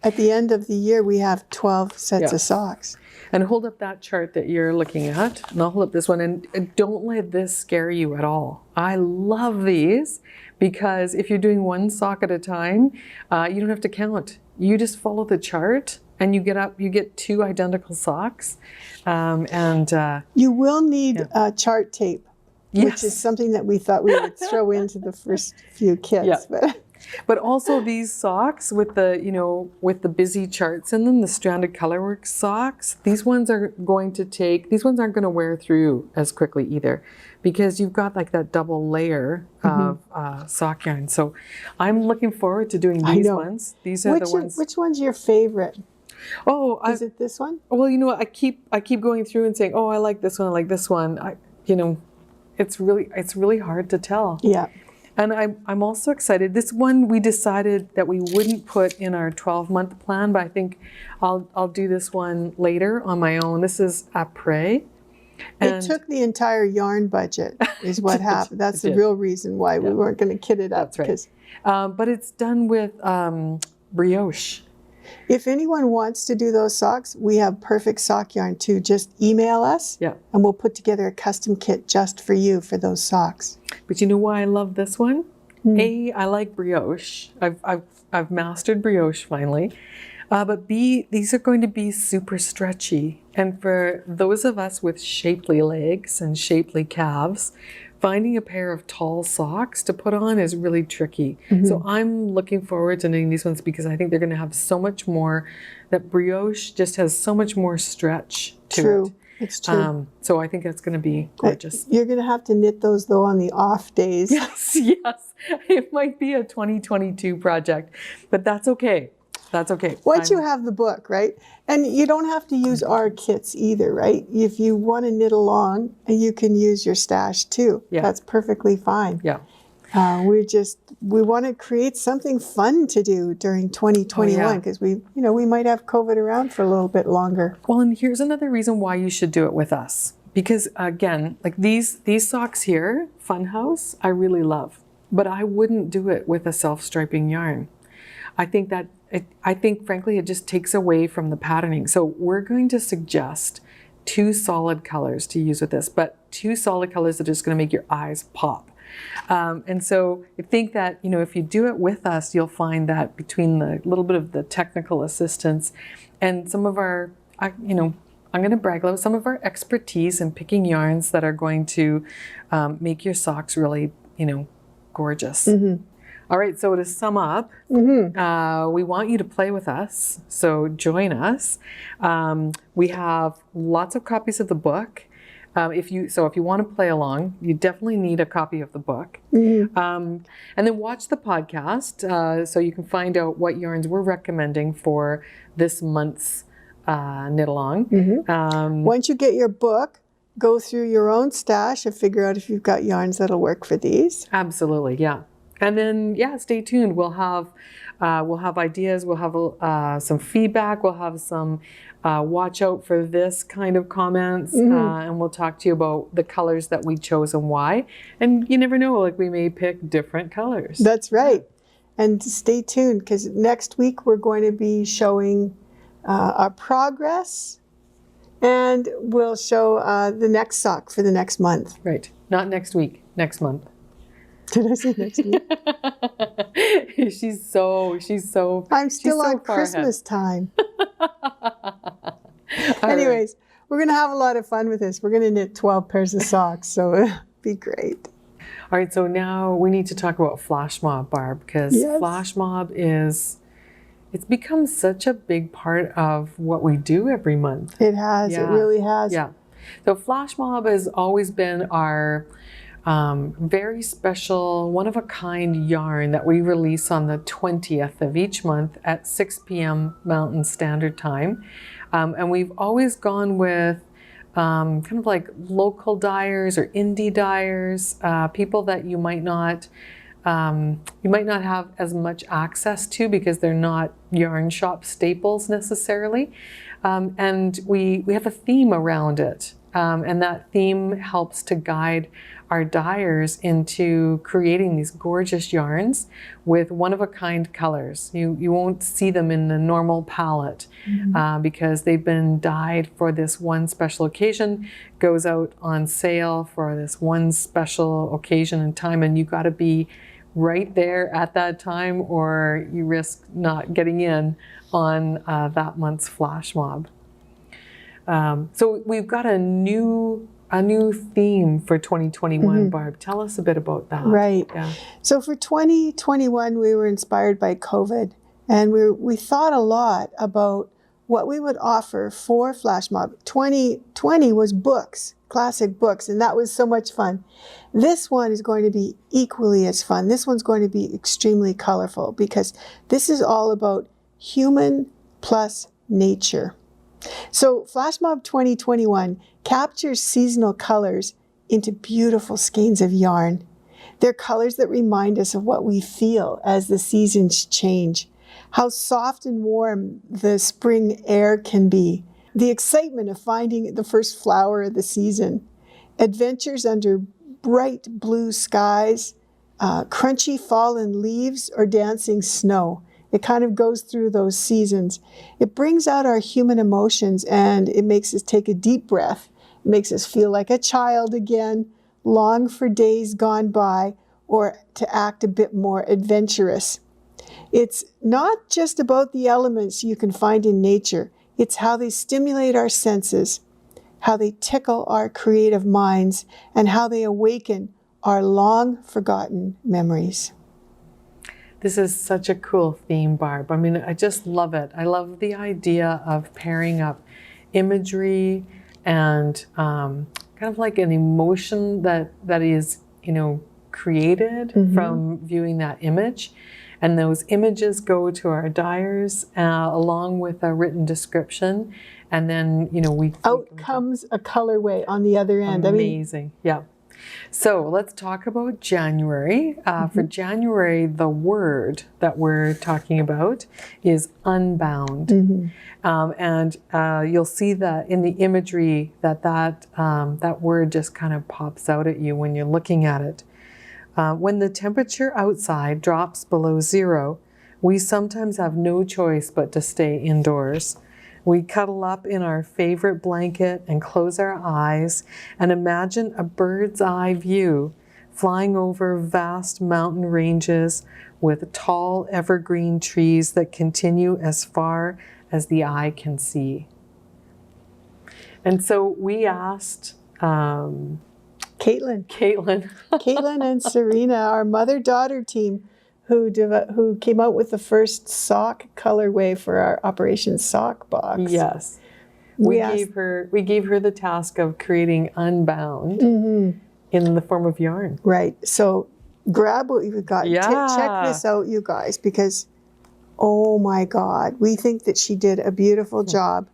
at the end of the year, we have 12 sets of socks. And hold up that chart that you're looking at, and I'll hold up this one, and don't let this scare you at all. I love these because if you're doing one sock at a time, you don't have to count. You just follow the chart, and you get 2 identical socks. You will need chart tape, which is something that we thought we would throw into the first few kits. But also these socks with the busy charts in them, the stranded colorwork socks, these ones aren't going to wear through as quickly either, because you've got like that double layer of sock yarn. So I'm looking forward to doing these ones. These are the ones. Which one's your favorite? Oh, is it this one? Well, I keep going through and saying, oh, I like this one. I like this one. It's really hard to tell. Yeah. And I'm also excited. This one we decided that we wouldn't put in our 12-month plan, but I think I'll do this one later on my own. This is après. It took the entire yarn budget, is what happened. That's the real reason why we weren't going to kit it up. That's right. But it's done with brioche. If anyone wants to do those socks, we have perfect sock yarn too. Just email us, and we'll put together a custom kit just for you for those socks. But you know why I love this one? A, I like brioche. I've mastered brioche finally. But B, these are going to be super stretchy. And for those of us with shapely legs and shapely calves, finding a pair of tall socks to put on is really tricky. So I'm looking forward to knitting these ones because I think they're going to have so much more, that brioche just has so much more stretch to it. It's true. So I think that's going to be gorgeous. You're going to have to knit those though on the off days. Yes. It might be a 2022 project, but that's okay. That's okay. Once you have the book, right? And you don't have to use our kits either, right? If you want to knit along, you can use your stash too. That's perfectly fine. We want to create something fun to do during 2021 because we might have COVID around for a little bit longer. Well, and here's another reason why you should do it with us. Because again, like these socks here, Funhouse, I really love. But I wouldn't do it with a self-striping yarn. I think frankly it just takes away from the patterning. So we're going to suggest 2 solid colors to use with this, but 2 solid colors that are just going to make your eyes pop. And so I think that, if you do it with us, you'll find that between the little bit of the technical assistance and some of our, I'm going to brag about some of our expertise in picking yarns that are going to make your socks really, gorgeous. All right, so to sum up, we want you to play with us, so join us. We have lots of copies of the book. If you want to play along, you definitely need a copy of the book. And then watch the podcast so you can find out what yarns we're recommending for this month's knit along. Once you get your book, go through your own stash and figure out if you've got yarns that'll work for these. Absolutely, yeah. And then, stay tuned. We'll have ideas. We'll have some feedback. We'll have some watch out for this kind of comments. And we'll talk to you about the colors that we chose and why. And you never know, we may pick different colors. That's right. And stay tuned because next week we're going to be showing our progress. And we'll show the next sock for the next month. Right. Not next week, next month. Did I say next week? She's so I'm still on Christmas time. Anyways, we're going to have a lot of fun with this. We're going to knit 12 pairs of socks, so it'll be great. All right, so now we need to talk about Flash Mob, Barb, because Flash Mob it's become such a big part of what we do every month. It has. It really has. Yeah. So Flash Mob has always been our very special, one-of-a-kind yarn that we release on the 20th of each month at 6 p.m. Mountain Standard Time. And we've always gone with kind of like local dyers or indie dyers, people that you might not have as much access to because they're not yarn shop staples necessarily. And we have a theme around it. And that theme helps to guide our dyers into creating these gorgeous yarns with one-of-a-kind colors. You won't see them in the normal palette because they've been dyed for this one special occasion, goes out on sale for this one special occasion and time, and you got to be right there at that time or you risk not getting in on that month's Flash Mob. So we've got a new theme for 2021, Barb. Tell us a bit about that. Right. Yeah. So for 2021, we were inspired by COVID, and we thought a lot about what we would offer for Flash Mob. 2020 was books, classic books, and that was so much fun. This one is going to be equally as fun. This one's going to be extremely colorful because this is all about human plus nature. So Flash Mob 2021 captures seasonal colors into beautiful skeins of yarn. They're colors that remind us of what we feel as the seasons change, how soft and warm the spring air can be, the excitement of finding the first flower of the season, adventures under bright blue skies, crunchy fallen leaves, or dancing snow. It kind of goes through those seasons. It brings out our human emotions, and it makes us take a deep breath. It makes us feel like a child again, long for days gone by, or to act a bit more adventurous. It's not just about the elements you can find in nature. It's how they stimulate our senses, how they tickle our creative minds, and how they awaken our long-forgotten memories. This is such a cool theme, Barb. I mean, I just love it. I love the idea of pairing up imagery and kind of like an emotion that is, created from viewing that image. And those images go to our dyers along with a written description. And then, out comes a colorway on the other end. Amazing. Yeah. So let's talk about January. For January, the word that we're talking about is unbound. And you'll see that in the imagery that word just kind of pops out at you when you're looking at it. When the temperature outside drops below 0, we sometimes have no choice but to stay indoors. We cuddle up in our favorite blanket and close our eyes and imagine a bird's eye view flying over vast mountain ranges with tall evergreen trees that continue as far as the eye can see. And so we asked Caitlin and Serena, our mother-daughter team, who came out with the first sock colorway for our Operation Sock Box. Yes. We gave her the task of creating unbound in the form of yarn. Right. So grab what you've got. Yeah. Check this out, you guys, because, oh my God, we think that she did a beautiful job.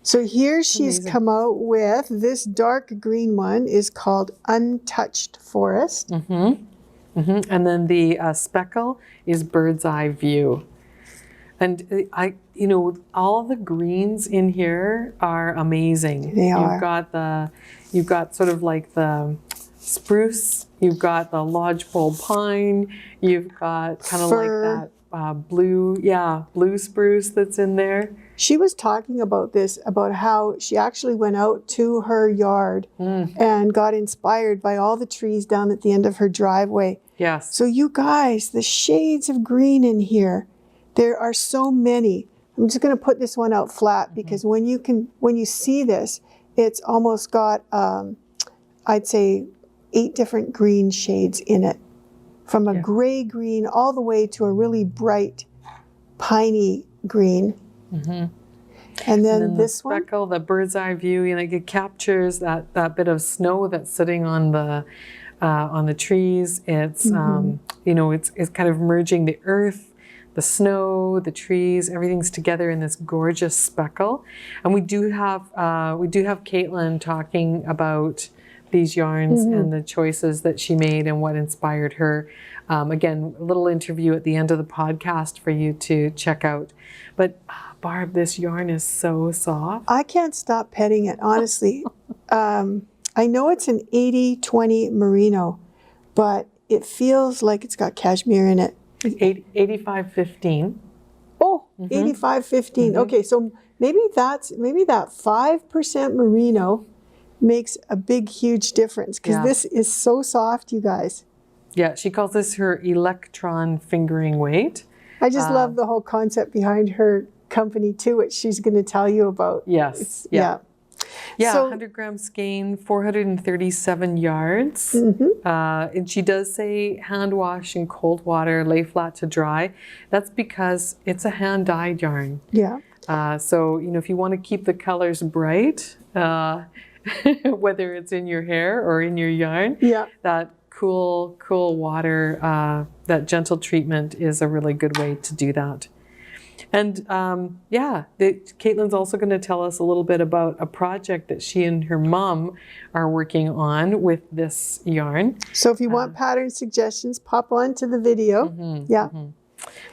So here she's come out with this dark green one is called Untouched Forest. And then the speckle is bird's eye view. And all the greens in here are amazing. They are. You've got sort of like the spruce, you've got the lodgepole pine, you've got kind of like that blue spruce that's in there. She was talking about this, about how she actually went out to her yard and got inspired by all the trees down at the end of her driveway. Yes. So you guys, the shades of green in here, there are so many. I'm just going to put this one out flat because when you see this, it's almost got, I'd say, 8 different green shades in it. From a gray green all the way to a really bright piney green. And then this one, speckle, the bird's eye view, it captures that bit of snow that's sitting on the trees. It's it's kind of merging the earth, the snow, the trees, everything's together in this gorgeous speckle. And we do have Caitlin talking about these yarns and the choices that she made and what inspired her. Again, a little interview at the end of the podcast for you to check out. But Barb, this yarn is so soft. I can't stop petting it, honestly. I know it's an 80-20 merino, but it feels like it's got cashmere in it. 85-15. Oh, 85-15. Okay, so maybe that 5% merino makes a big, huge difference because this is so soft, you guys. Yeah, she calls this her electron fingering weight. I just love the whole concept behind her company too, which she's going to tell you about. Yes. Yeah. So, 100 gram skein, 437 yards. And she does say hand wash in cold water, lay flat to dry. That's because it's a hand dyed yarn. Yeah. So, if you want to keep the colors bright, whether it's in your hair or in your yarn, that cool water, that gentle treatment is a really good way to do that. And yeah, Caitlin's also going to tell us a little bit about a project that she and her mom are working on with this yarn. So if you want pattern suggestions, pop on to the video. Yeah.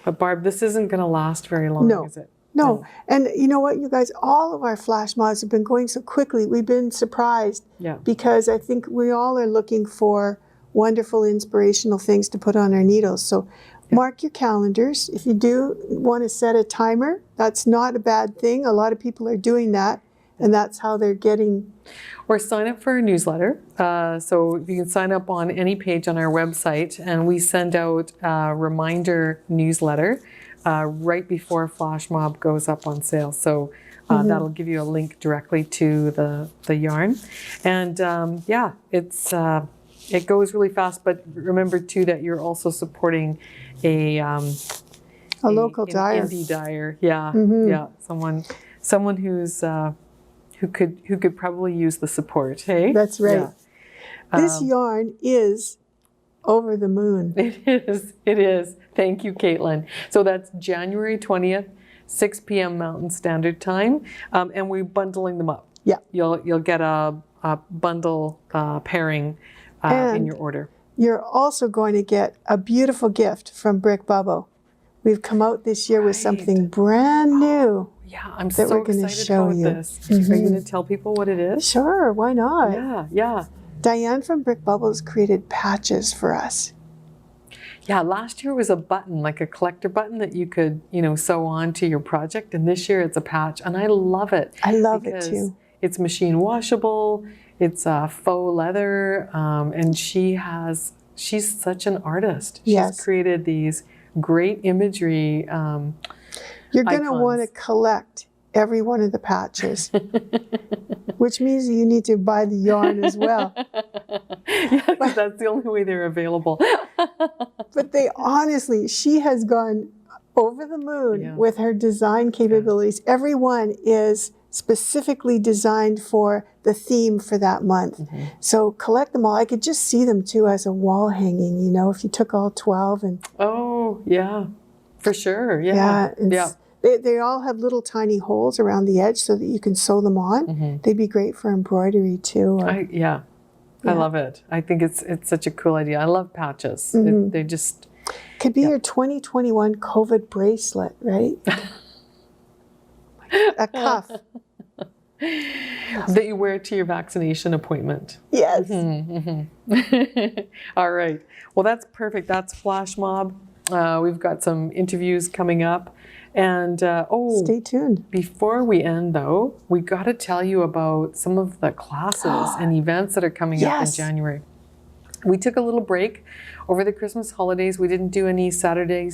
But Barb, this isn't going to last very long, is it? No. And you know what, you guys, all of our flash mobs have been going so quickly. We've been surprised because I think we all are looking for wonderful, inspirational things to put on our needles. So mark your calendars. If you do want to set a timer, that's not a bad thing. A lot of people are doing that, and that's how they're getting... Or sign up for a newsletter. So you can sign up on any page on our website, and we send out a reminder newsletter right before Flash Mob goes up on sale. So that'll give you a link directly to the yarn. And yeah, it goes really fast, but remember too that you're also supporting a local dyer. Indie dyer. Yeah, yeah. Someone who's who could probably use the support, hey? That's right. Yeah. This yarn is over the moon. It is. Thank you, Caitlin. So that's January 20th, 6 p.m. Mountain Standard Time, and we're bundling them up. Yeah. You'll get a bundle pairing in your order. You're also going to get a beautiful gift from Brick Bubble. We've come out this year with something brand new. Yeah, I'm that so we're going to excited show about you. this. Are you going to tell people what it is? Sure, why not? Yeah, yeah. Diane from Brick Bubbles created patches for us. Yeah, last year was a button, like a collector button that you could, sew on to your project. And this year it's a patch, and I love it. I love it too. It's machine washable. It's faux leather, and she's such an artist. She's created these great imagery. You're going to want to collect every one of the patches, which means you need to buy the yarn as well. Yeah, because that's the only way they're available. But she has gone over the moon with her design capabilities. Yeah. Every one is specifically designed for the theme for that month. So collect them all. I could just see them too as a wall hanging, if you took all 12 and... Oh, yeah, for sure. Yeah. Yeah. They all have little tiny holes around the edge so that you can sew them on. They'd be great for embroidery too. I love it. I think it's such a cool idea. I love patches. They just... Could be your 2021 COVID bracelet, right? A cuff. That you wear to your vaccination appointment. Yes. All right. Well, that's perfect. That's Flash Mob. We've got some interviews coming up. And stay tuned. Before we end, though, we got to tell you about some of the classes and events that are coming up in January. We took a little break over the Christmas holidays. We didn't do any Saturday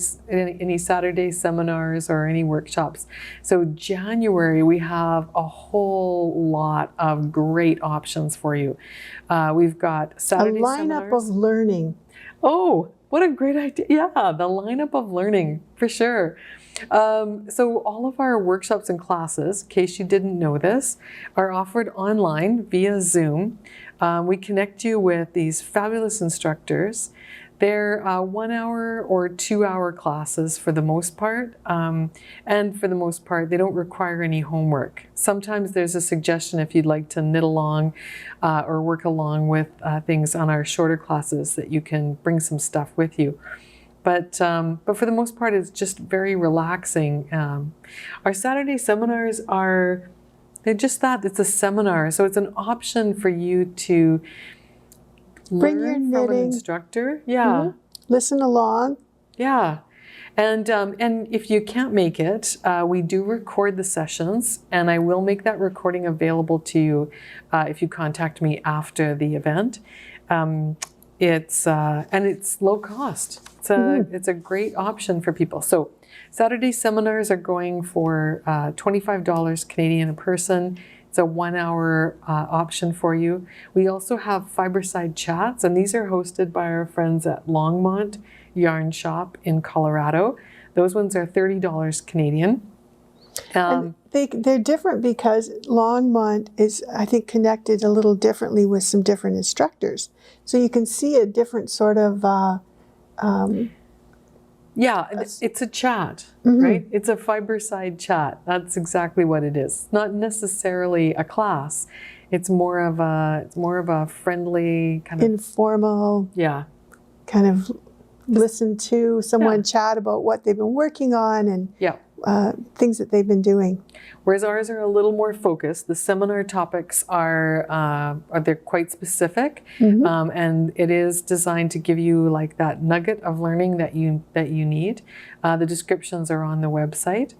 seminars or any workshops. So January, we have a whole lot of great options for you. We've got Saturday seminars. A lineup of learning. Oh, what a great idea. Yeah, the lineup of learning, for sure. So all of our workshops and classes, in case you didn't know this, are offered online via Zoom. We connect you with these fabulous instructors. They're 1 hour or 2 hour classes for the most part. And for the most part, they don't require any homework. Sometimes there's a suggestion if you'd like to knit along or work along with things on our shorter classes that you can bring some stuff with you. But for the most part, it's just very relaxing. Our Saturday seminars they're just that, it's a seminar. So it's an option for you to learn from an instructor. Yeah. Listen along. Yeah. And if you can't make it, we do record the sessions, and I will make that recording available to you if you contact me after the event. It's low cost. It's a great option for people. So Saturday seminars are going for $25 Canadian a person. It's a 1 hour option for you. We also have Fiberside Chats, and these are hosted by our friends at Longmont Yarn Shop in Colorado. Those ones are $30 Canadian. They're different because Longmont is, I think, connected a little differently with some different instructors. So you can see a different sort of Yeah, it's a chat, right? It's a Fiberside chat. That's exactly what it is. Not necessarily a class. It's more of a friendly kind of informal. Yeah. Kind of listen to someone chat about what they've been working on and things that they've been doing. Whereas ours are a little more focused. The seminar topics are they're quite specific, and it is designed to give you like that nugget of learning that you need. The descriptions are on the website,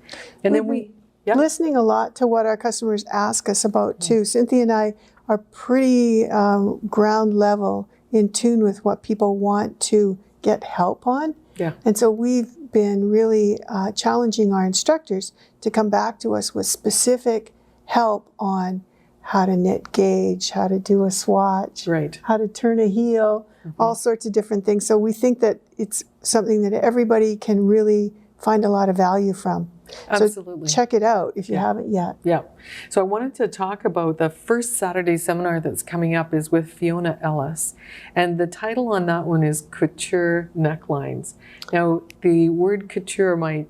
and then we listening a lot to what our customers ask us about too. Cynthia and I are pretty ground level in tune with what people want to get help on. Yeah. And so we've been really challenging our instructors to come back to us with specific help on how to knit gauge, how to do a swatch, right, how to turn a heel, all sorts of different things. So we think that it's something that everybody can really find a lot of value from. Absolutely. So check it out if you haven't yet. Yeah. So I wanted to talk about the first Saturday seminar that's coming up is with Fiona Ellis. And the title on that one is Couture Necklines. Now, the word couture might,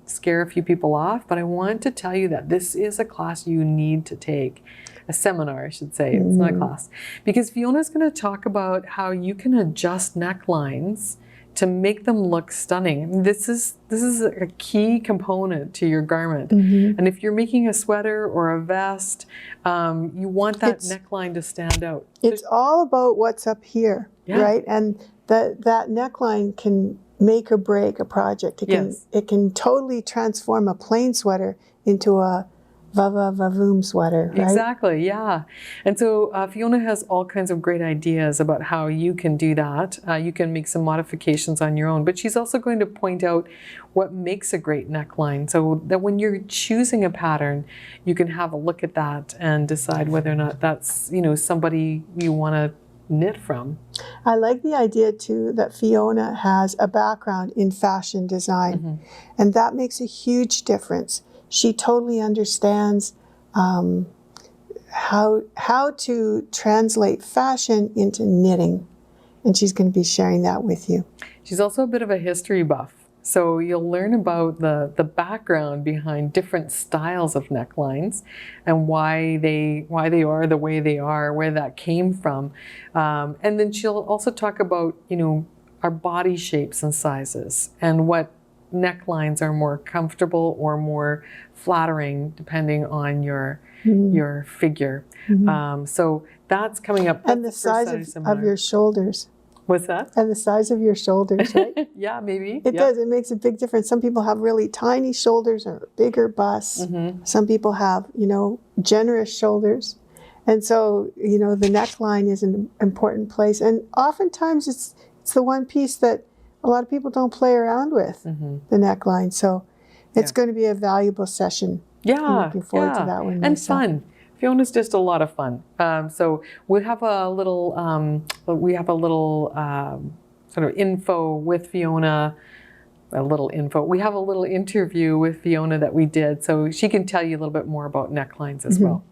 scare a few people off, but I want to tell you that this is a class you need to take. A seminar, I should say. It's not a class. Because Fiona's going to talk about how you can adjust necklines to make them look stunning. This is a key component to your garment. And if you're making a sweater or a vest, you want that neckline to stand out. It's all about what's up here, right? And that neckline can make or break a project. It can totally transform a plain sweater into a vavoom sweater, right? Exactly, yeah. And so Fiona has all kinds of great ideas about how you can do that. You can make some modifications on your own, but she's also going to point out what makes a great neckline, so that when you're choosing a pattern, you can have a look at that and decide whether or not that's, somebody you want to knit from. I like the idea too that Fiona has a background in fashion design, and that makes a huge difference. She totally understands how to translate fashion into knitting, and she's going to be sharing that with you. She's also a bit of a history buff, so you'll learn about the background behind different styles of necklines and why they are the way they are, where that came from, and then she'll also talk about our body shapes and sizes and what necklines are more comfortable or more flattering depending on your figure. So that's coming up. And the size of your shoulders. What's that? And the size of your shoulders, right? Yeah, maybe. It does. It makes a big difference. Some people have really tiny shoulders or bigger busts. Some people have, generous shoulders. And so, the neckline is an important place. And oftentimes it's the one piece that a lot of people don't play around with, the neckline. So it's going to be a valuable session. Yeah. I'm looking forward to that one. And fun. Fiona's just a lot of fun. So we have a little, sort of info with Fiona. We have a little interview with Fiona that we did, so she can tell you a little bit more about necklines as well.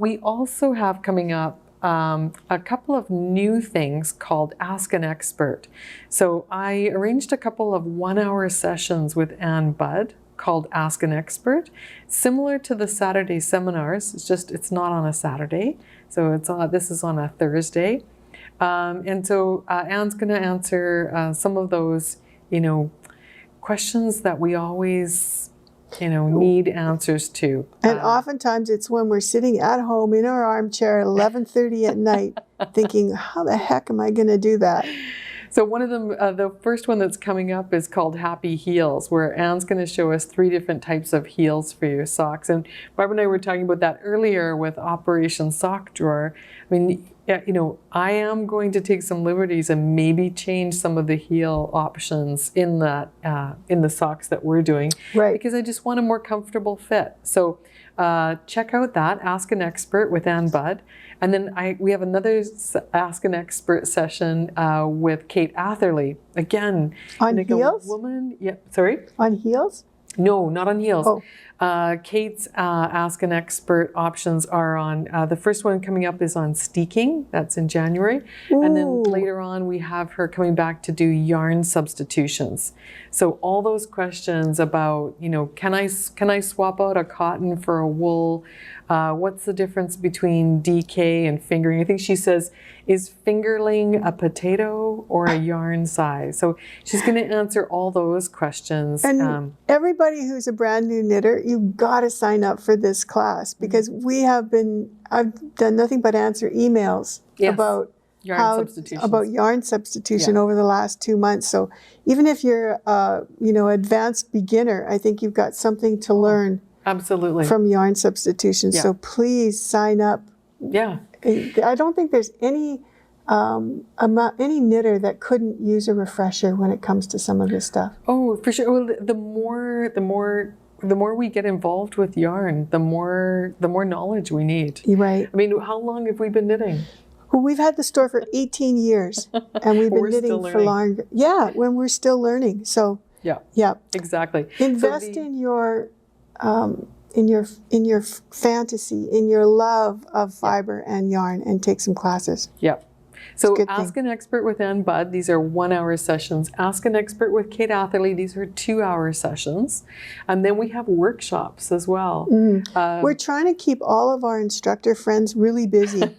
We also have coming up a couple of new things called Ask an Expert. So I arranged a couple of 1-hour sessions with Ann Budd called Ask an Expert, similar to the Saturday seminars. It's not on a Saturday, so this is on a Thursday, and so Ann's going to answer some of those questions that we always need answers to. And oftentimes it's when we're sitting at home in our armchair at 11:30 at night thinking, how the heck am I going to do that? So one of them, the first one that's coming up is called Happy Heels, where Anne's going to show us 3 different types of heels for your socks. And Barb and I were talking about that earlier with Operation Sock Drawer. I mean, I am going to take some liberties and maybe change some of the heel options in the socks that we're doing, right? Because I just want a more comfortable fit. So check out that Ask an Expert with Ann Budd, and then we have another Ask an Expert session with Kate Atherley again. On heels? Woman, yeah. Sorry. On heels? No, not on heels. Oh. Kate's Ask an Expert options are on, the first one coming up is on steeking. That's in January. Ooh. And then later on, we have her coming back to do yarn substitutions. So all those questions about, you know, can I swap out a cotton for a wool? What's the difference between DK and fingering? I think she says, is fingerling a potato or a yarn size? So she's going to answer all those questions. And everybody who's a brand new knitter, you've got to sign up for this class, because I've done nothing but answer emails about yarn substitution over the last 2 months. So even if you're advanced beginner, I think you've got something to learn. Absolutely. From yarn substitution. So please sign up. Yeah. I don't think there's any knitter that couldn't use a refresher when it comes to some of this stuff. Oh, for sure. Well, the more we get involved with yarn, the more knowledge we need. You're right. I mean, how long have we been knitting? Well, we've had the store for 18 years, and we've been knitting for longer. Yeah, when we're still learning. So yeah, exactly. Invest in your fantasy, in your love of fiber and yarn, and take some classes. Yeah. So Ask an Expert with Ann Budd, these are 1-hour sessions. Ask an Expert with Kate Atherley, these are 2-hour sessions. And then we have workshops as well. We're trying to keep all of our instructor friends really busy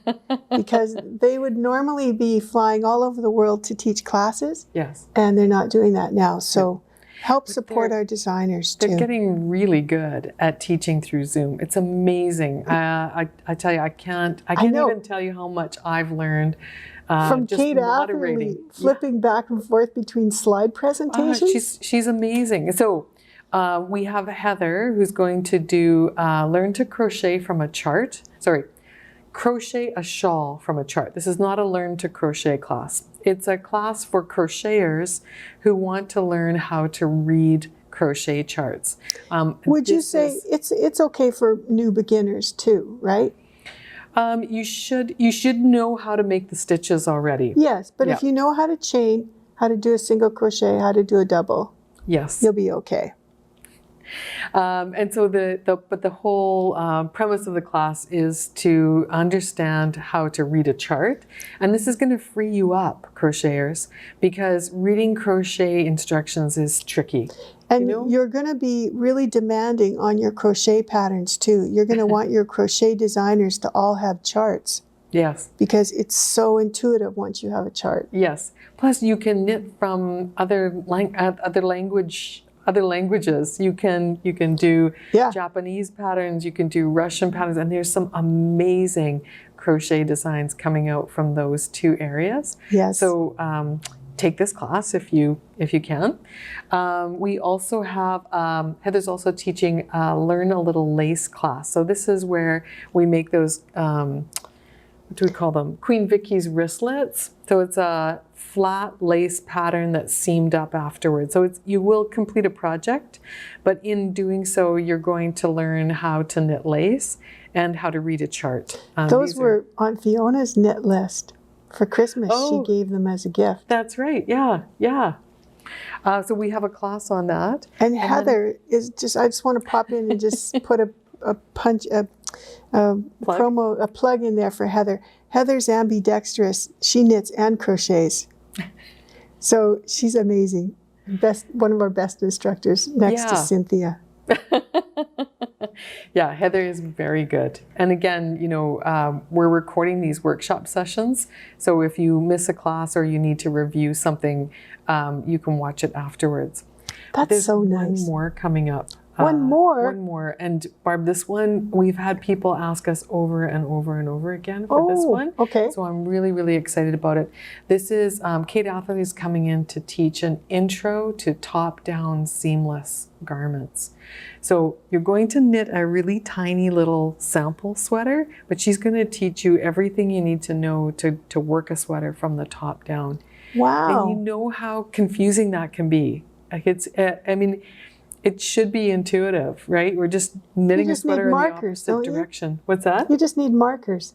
because they would normally be flying all over the world to teach classes. Yes. And they're not doing that now. So help support our designers too. They're getting really good at teaching through Zoom. It's amazing. I tell you, I can't even tell you how much I've learned from just Kate Atherley, flipping back and forth between slide presentations. She's amazing. So we have Heather, who's going to do learn to crochet from a chart. Crochet a shawl from a chart. This is not a learn to crochet class. It's a class for crocheters who want to learn how to read crochet charts. Would you say it's okay for new beginners too, right? You should know how to make the stitches already. Yes, but if you know how to chain, how to do a single crochet, how to do a double, you'll be okay. And so the whole premise of the class is to understand how to read a chart. And this is going to free you up, crocheters, because reading crochet instructions is tricky. And you're going to be really demanding on your crochet patterns too. You're going to want your crochet designers to all have charts. Yes. Because it's so intuitive once you have a chart. Yes. Plus you can knit from other languages. You can do Japanese patterns, you can do Russian patterns, and there's some amazing crochet designs coming out from those two areas. Yes. So take this class if you can. We also have Heather's also teaching Learn a Little Lace class. So this is where we make those what do we call them? Queen Vicky's wristlets. So it's a flat lace pattern that's seamed up afterwards. So you will complete a project, but in doing so, you're going to learn how to knit lace and how to read a chart. Those were on Fiona's knit list for Christmas. She gave them as a gift. That's right. Yeah. So we have a class on that. And Heather is just, I just want to pop in and just put a plug in there for Heather. Heather's ambidextrous. She knits and crochets. So she's amazing. One of our best instructors next to Cynthia. Yeah, Heather is very good. And again, we're recording these workshop sessions. So if you miss a class or you need to review something, you can watch it afterwards. There's so nice. One more coming up. One more. And Barb, this one, we've had people ask us over and over and over again for this one. Okay. So I'm really, really excited about it. This is, Kate Atherley is coming in to teach an intro to top-down seamless garments. So you're going to knit a really tiny little sample sweater, but she's going to teach you everything you need to know to work a sweater from the top down. Wow. And you know how confusing that can be. Like it should be intuitive, right? We're just knitting a sweater in the opposite direction. What's that? You just need markers.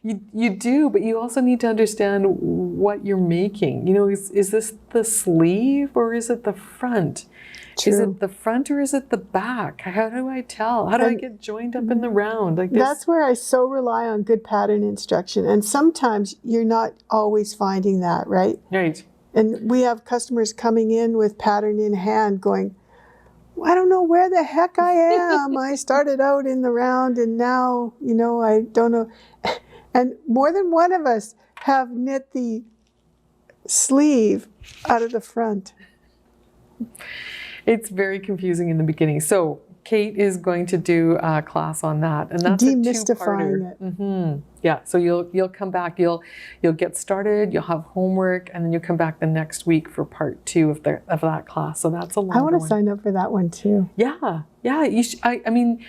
You do, but you also need to understand what you're making. Is this the sleeve or is it the front? True. Is it the front or is it the back? How do I tell? How do I get joined up in the round like this? That's where I so rely on good pattern instruction. And sometimes you're not always finding that, right? Right. And we have customers coming in with pattern in hand going, I don't know where the heck I am. I started out in the round and now, I don't know. And more than one of us have knit the sleeve out of the front. It's very confusing in the beginning. So Kate is going to do a class on that, and that's demystifying it. Mm-hmm. Yeah. So you'll come back. You'll get started. You'll have homework, and then you'll come back the next week for part 2 of that class. So that's a long. I want to sign up for that one too. Yeah. You I mean,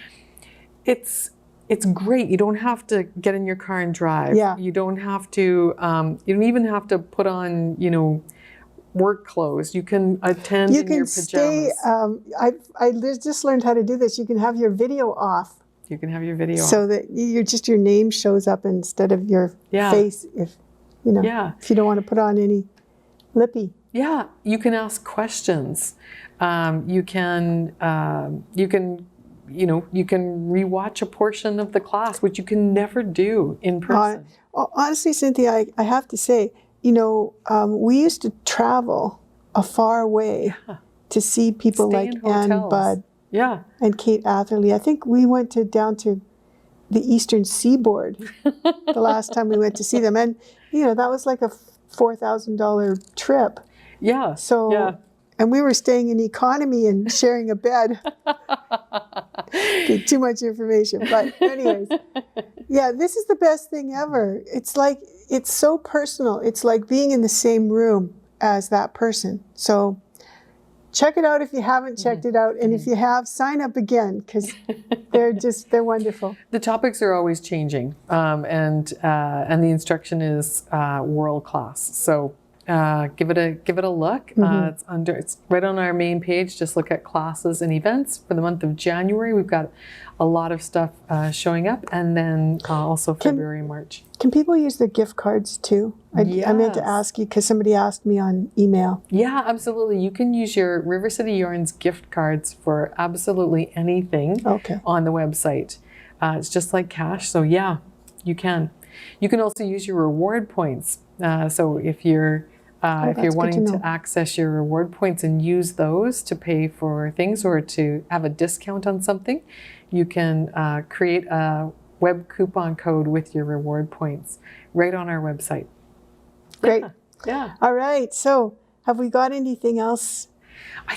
it's great. You don't have to get in your car and drive. Yeah. You don't have to. You don't even have to put on, work clothes. You can attend in your pajamas. Stay. I just learned how to do this. You can have your video off. You can have your video so that your name shows up instead of your face. If if you don't want to put on any lippy. Yeah, you can ask questions. You can rewatch a portion of the class, which you can never do in person. Honestly, Cynthia, I have to say, we used to travel a far way to see people like Ann Budd and Kate Atherley. I think we went down to the Eastern Seaboard the last time we went to see them. And, that was like a $4,000 trip. Yeah. So, and we were staying in economy and sharing a bed. Okay, too much information. But anyways, this is the best thing ever. It's like, it's so personal. It's like being in the same room as that person. So check it out if you haven't checked it out. And if you have, sign up again because they're wonderful. The topics are always changing. And the instruction is world class. So give it a look. It's right on our main page. Just look at classes and events for the month of January. We've got a lot of stuff showing up, and then also February, March. Can people use their gift cards too? I meant to ask you because somebody asked me on email. Yeah, absolutely. You can use your River City Yarns gift cards for absolutely anything on the website. It's just like cash, so you can. You can also use your reward points. So if you're wanting to access your reward points and use those to pay for things or to have a discount on something, you can create a web coupon code with your reward points right on our website. Great. Yeah. All right. So have we got anything else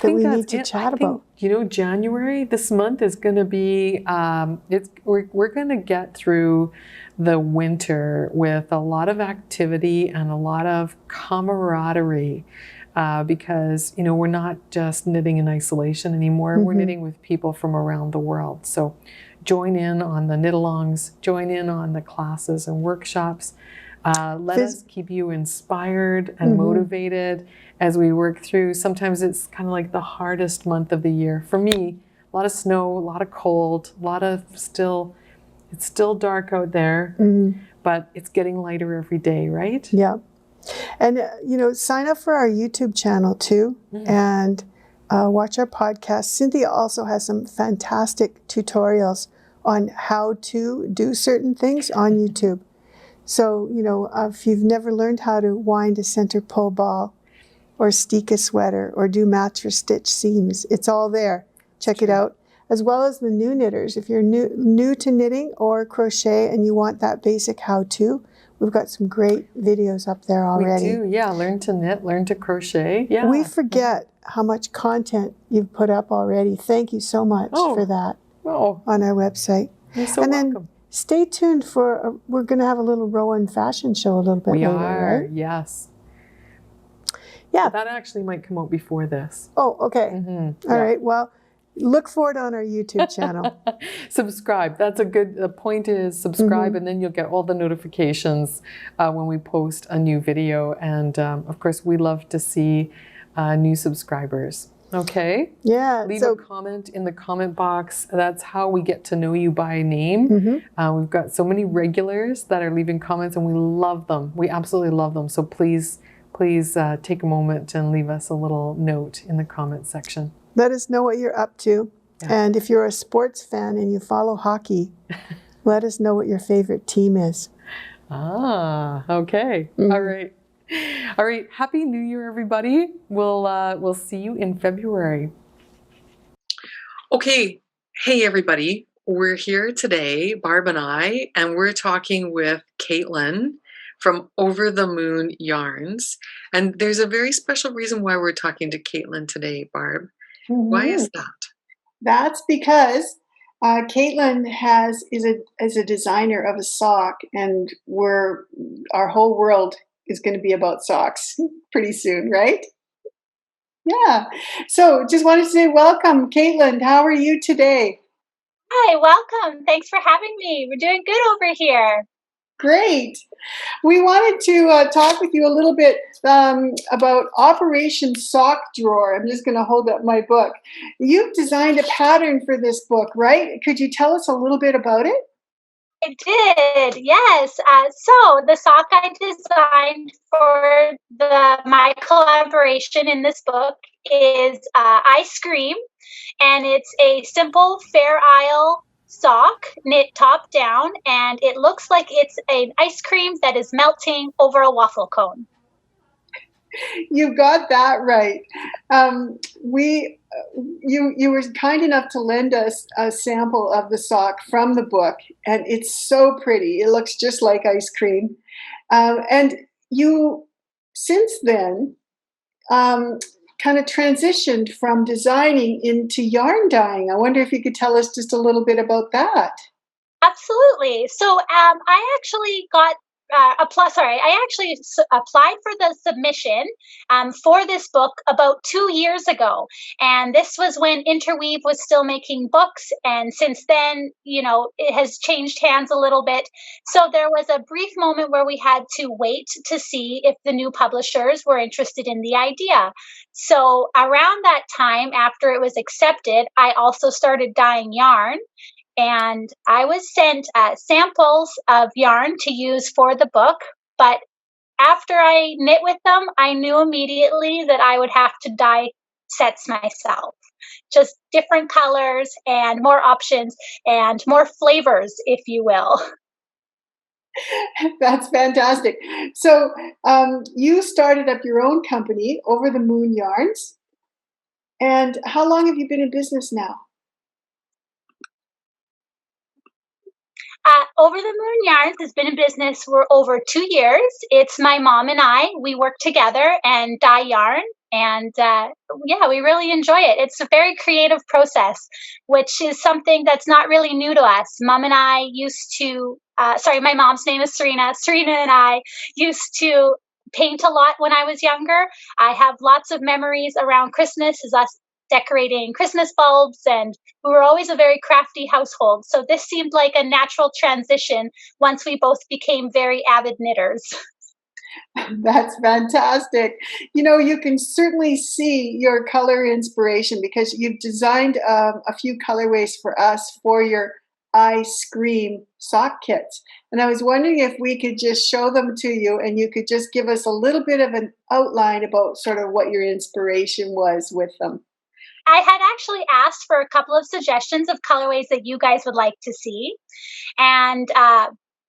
that we need to chat about? January, this month is going to be, we're going to get through the winter with a lot of activity and a lot of camaraderie because, we're not just knitting in isolation anymore. We're knitting with people from around the world. So join in on the knit-alongs, join in on the classes and workshops. Let us keep you inspired and motivated as we work through. Sometimes it's kind of like the hardest month of the year. For me, a lot of snow, a lot of cold, a lot of it's still dark out there, but it's getting lighter every day, right? Yeah. And, sign up for our YouTube channel too and watch our podcast. Cynthia also has some fantastic tutorials on how to do certain things on YouTube. So, if you've never learned how to wind a center pull ball or steek a sweater or do match or stitch seams, it's all there. Check it out. As well as the new knitters. If you're new to knitting or crochet and you want that basic how-to, we've got some great videos up there already. We do, yeah. Learn to knit, learn to crochet. Yeah. We forget how much content you've put up already. Thank you so much for that on our website. You're so welcome. Then stay tuned for, we're going to have a little Rowan fashion show a little bit later, right? Yes. Yeah. That actually might come out before this. Oh, okay. All right. Well, look for it on our YouTube channel. Subscribe. That's a good, the point is subscribe and then you'll get all the notifications when we post a new video. And of course, we love to see new subscribers. Okay? Yeah. Leave a comment in the comment box. That's how we get to know you by name. We've got so many regulars that are leaving comments and we love them. We absolutely love them. So please take a moment and leave us a little note in the comment section. Let us know what you're up to. Yeah. And if you're a sports fan and you follow hockey, let us know what your favorite team is. Ah, okay. All right. All right. Happy New Year, everybody. We'll see you in February. Okay. Hey, everybody. We're here today, Barb and I, and we're talking with Caitlin from Over the Moon Yarns. And there's a very special reason why we're talking to Caitlin today, Barb. Why is that? That's because Caitlin is a designer of a sock, and our whole world is going to be about socks pretty soon, right? Yeah. So just wanted to say welcome, Caitlin. How are you today? Hi, welcome. Thanks for having me. We're doing good over here. Great. We wanted to talk with you a little bit about Operation Sock Drawer. I'm just going to hold up my book. You've designed a pattern for this book, right? Could you tell us a little bit about it? I did, yes. So the sock I designed for my collaboration in this book is Ice Cream, and it's a simple Fair Isle sock knit top down, and it looks like it's an ice cream that is melting over a waffle cone. You got that right. You were kind enough to lend us a sample of the sock from the book, and it's so pretty. It looks just like ice cream. And you, since then, kind of transitioned from designing into yarn dyeing. I wonder if you could tell us just a little bit about that. Absolutely. So I actually got I actually applied for the submission for this book about 2 years ago. And this was when Interweave was still making books. And since then, it has changed hands a little bit. So there was a brief moment where we had to wait to see if the new publishers were interested in the idea. So around that time, after it was accepted, I also started dyeing yarn. And I was sent samples of yarn to use for the book, but after I knit with them, I knew immediately that I would have to dye sets myself. Just different colors and more options and more flavors, if you will. That's fantastic. So you started up your own company, Over the Moon Yarns. And how long have you been in business now? Over the Moon Yarns has been in business for over 2 years. It's my mom and I. We work together and dye yarn. And we really enjoy it. It's a very creative process, which is something that's not really new to us. Mom and I used to, my mom's name is Serena. Serena and I used to paint a lot when I was younger. I have lots of memories around Christmas as us decorating Christmas bulbs, and we were always a very crafty household. So this seemed like a natural transition once we both became very avid knitters. That's fantastic. You can certainly see your color inspiration because you've designed a few colorways for us for your I Scream sock kits. And I was wondering if we could just show them to you and you could just give us a little bit of an outline about sort of what your inspiration was with them. I had actually asked for a couple of suggestions of colorways that you guys would like to see. And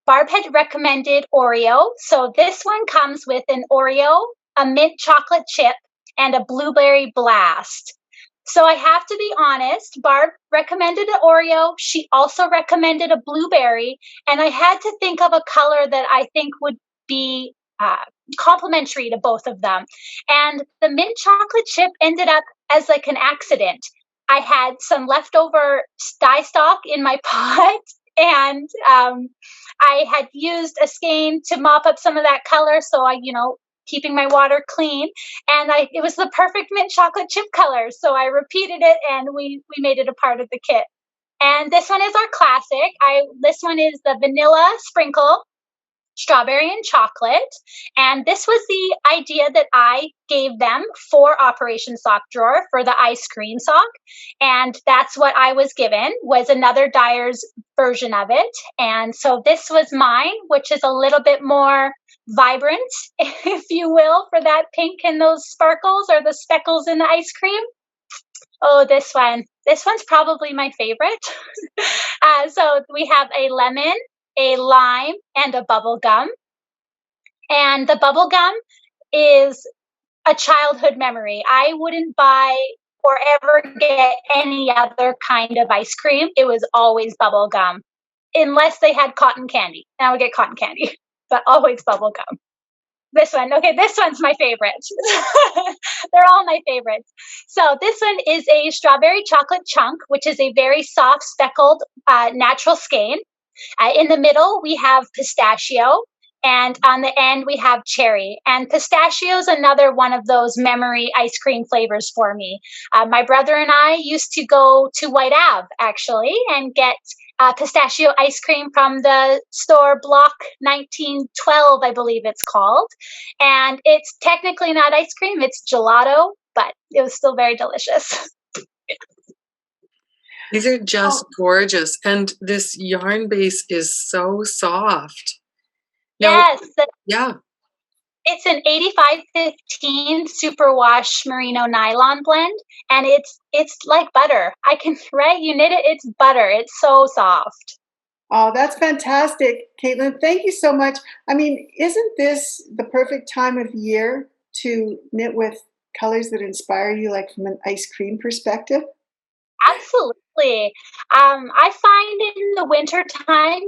Barb had recommended Oreo. So this one comes with an Oreo, a mint chocolate chip, and a blueberry blast. So I have to be honest, Barb recommended an Oreo. She also recommended a blueberry. And I had to think of a color that I think would be complementary to both of them. And the mint chocolate chip ended up as like an accident. I had some leftover dye stock in my pot, and I had used a skein to mop up some of that color, so I, keeping my water clean, and it was the perfect mint chocolate chip color, so I repeated it, and we made it a part of the kit. And this one is our classic. This one is the vanilla sprinkle, strawberry and chocolate. And this was the idea that I gave them for Operation Sock Drawer for the ice cream sock. And that's what I was given, was another dyer's version of it. And so this was mine, which is a little bit more vibrant, if you will, for that pink and those sparkles or the speckles in the ice cream. Oh, this one. This one's probably my favorite. So we have a lemon, a lime, and a bubble gum. And the bubble gum is a childhood memory. I wouldn't buy or ever get any other kind of ice cream. It was always bubble gum, unless they had cotton candy. And I would get cotton candy, but always bubble gum. This one, okay, this one's my favorite. They're all my favorites. So this one is a strawberry chocolate chunk, which is a very soft speckled natural skein. In the middle, we have pistachio. And on the end, we have cherry. And pistachio is another one of those memory ice cream flavors for me. My brother and I used to go to White Ave, actually, and get pistachio ice cream from the store Block 1912, I believe it's called. And it's technically not ice cream, it's gelato, but it was still very delicious. These are just gorgeous. And this yarn base is so soft. Yes. Yeah. It's an 85-15 superwash merino nylon blend, and it's like butter. Right? You knit it, it's butter. It's so soft. Oh, that's fantastic, Caitlin. Thank you so much. I mean, isn't this the perfect time of year to knit with colors that inspire you, like from an ice cream perspective? Absolutely. I find in the winter time,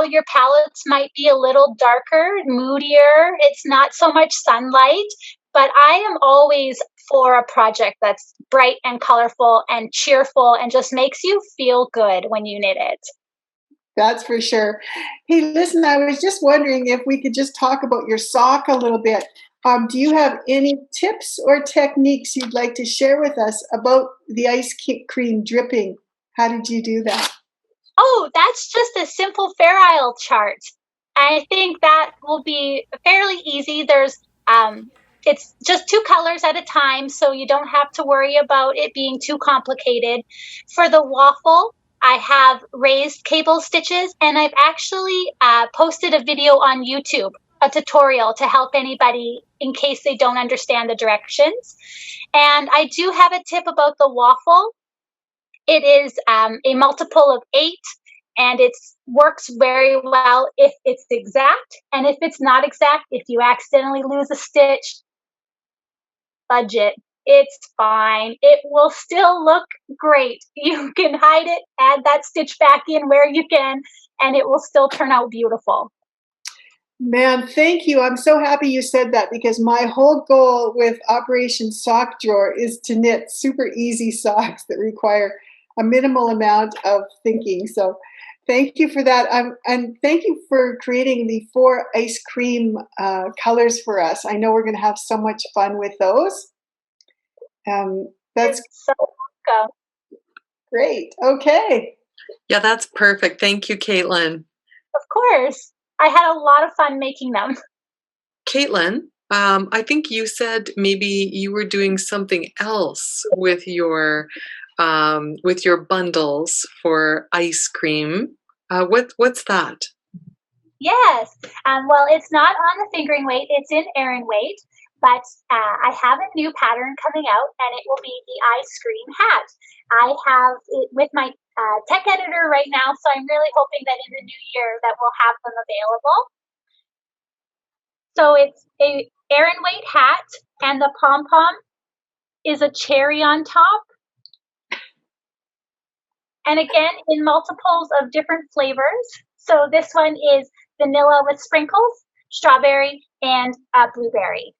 your palettes might be a little darker, moodier. It's not so much sunlight, but I am always for a project that's bright and colorful and cheerful and just makes you feel good when you knit it. That's for sure. Hey, listen, I was just wondering if we could just talk about your sock a little bit. Do you have any tips or techniques you'd like to share with us about the ice cream dripping? How did you do that? Oh, that's just a simple Fair Isle chart. I think that will be fairly easy. It's just 2 colors at a time, so you don't have to worry about it being too complicated. For the waffle, I have raised cable stitches, and I've actually posted a video on YouTube, a tutorial to help anybody in case they don't understand the directions. And I do have a tip about the waffle. It is a multiple of 8, and it works very well if it's exact. And if it's not exact, if you accidentally lose a stitch, fudge it. It's fine. It will still look great. You can hide it, add that stitch back in where you can, and it will still turn out beautiful. Man, thank you. I'm so happy you said that, because my whole goal with Operation Sock Drawer is to knit super easy socks that require a minimal amount of thinking. So thank you for that. And thank you for creating the 4 ice cream colors for us. I know we're going to have so much fun with those. That's so welcome. Great. Okay. Yeah, that's perfect. Thank you, Caitlin. Of course. I had a lot of fun making them. Caitlin, I think you said maybe you were doing something else with your bundles for ice cream. What's that? Yes. Well, it's not on the fingering weight. It's in Aran weight. But I have a new pattern coming out, and it will be the ice cream hat. I have it with my tech editor right now, so I'm really hoping that in the new year that we'll have them available. So it's a Aran weight hat, and the pom-pom is a cherry on top. And again, in multiples of different flavors. So this one is vanilla with sprinkles, strawberry, and blueberry.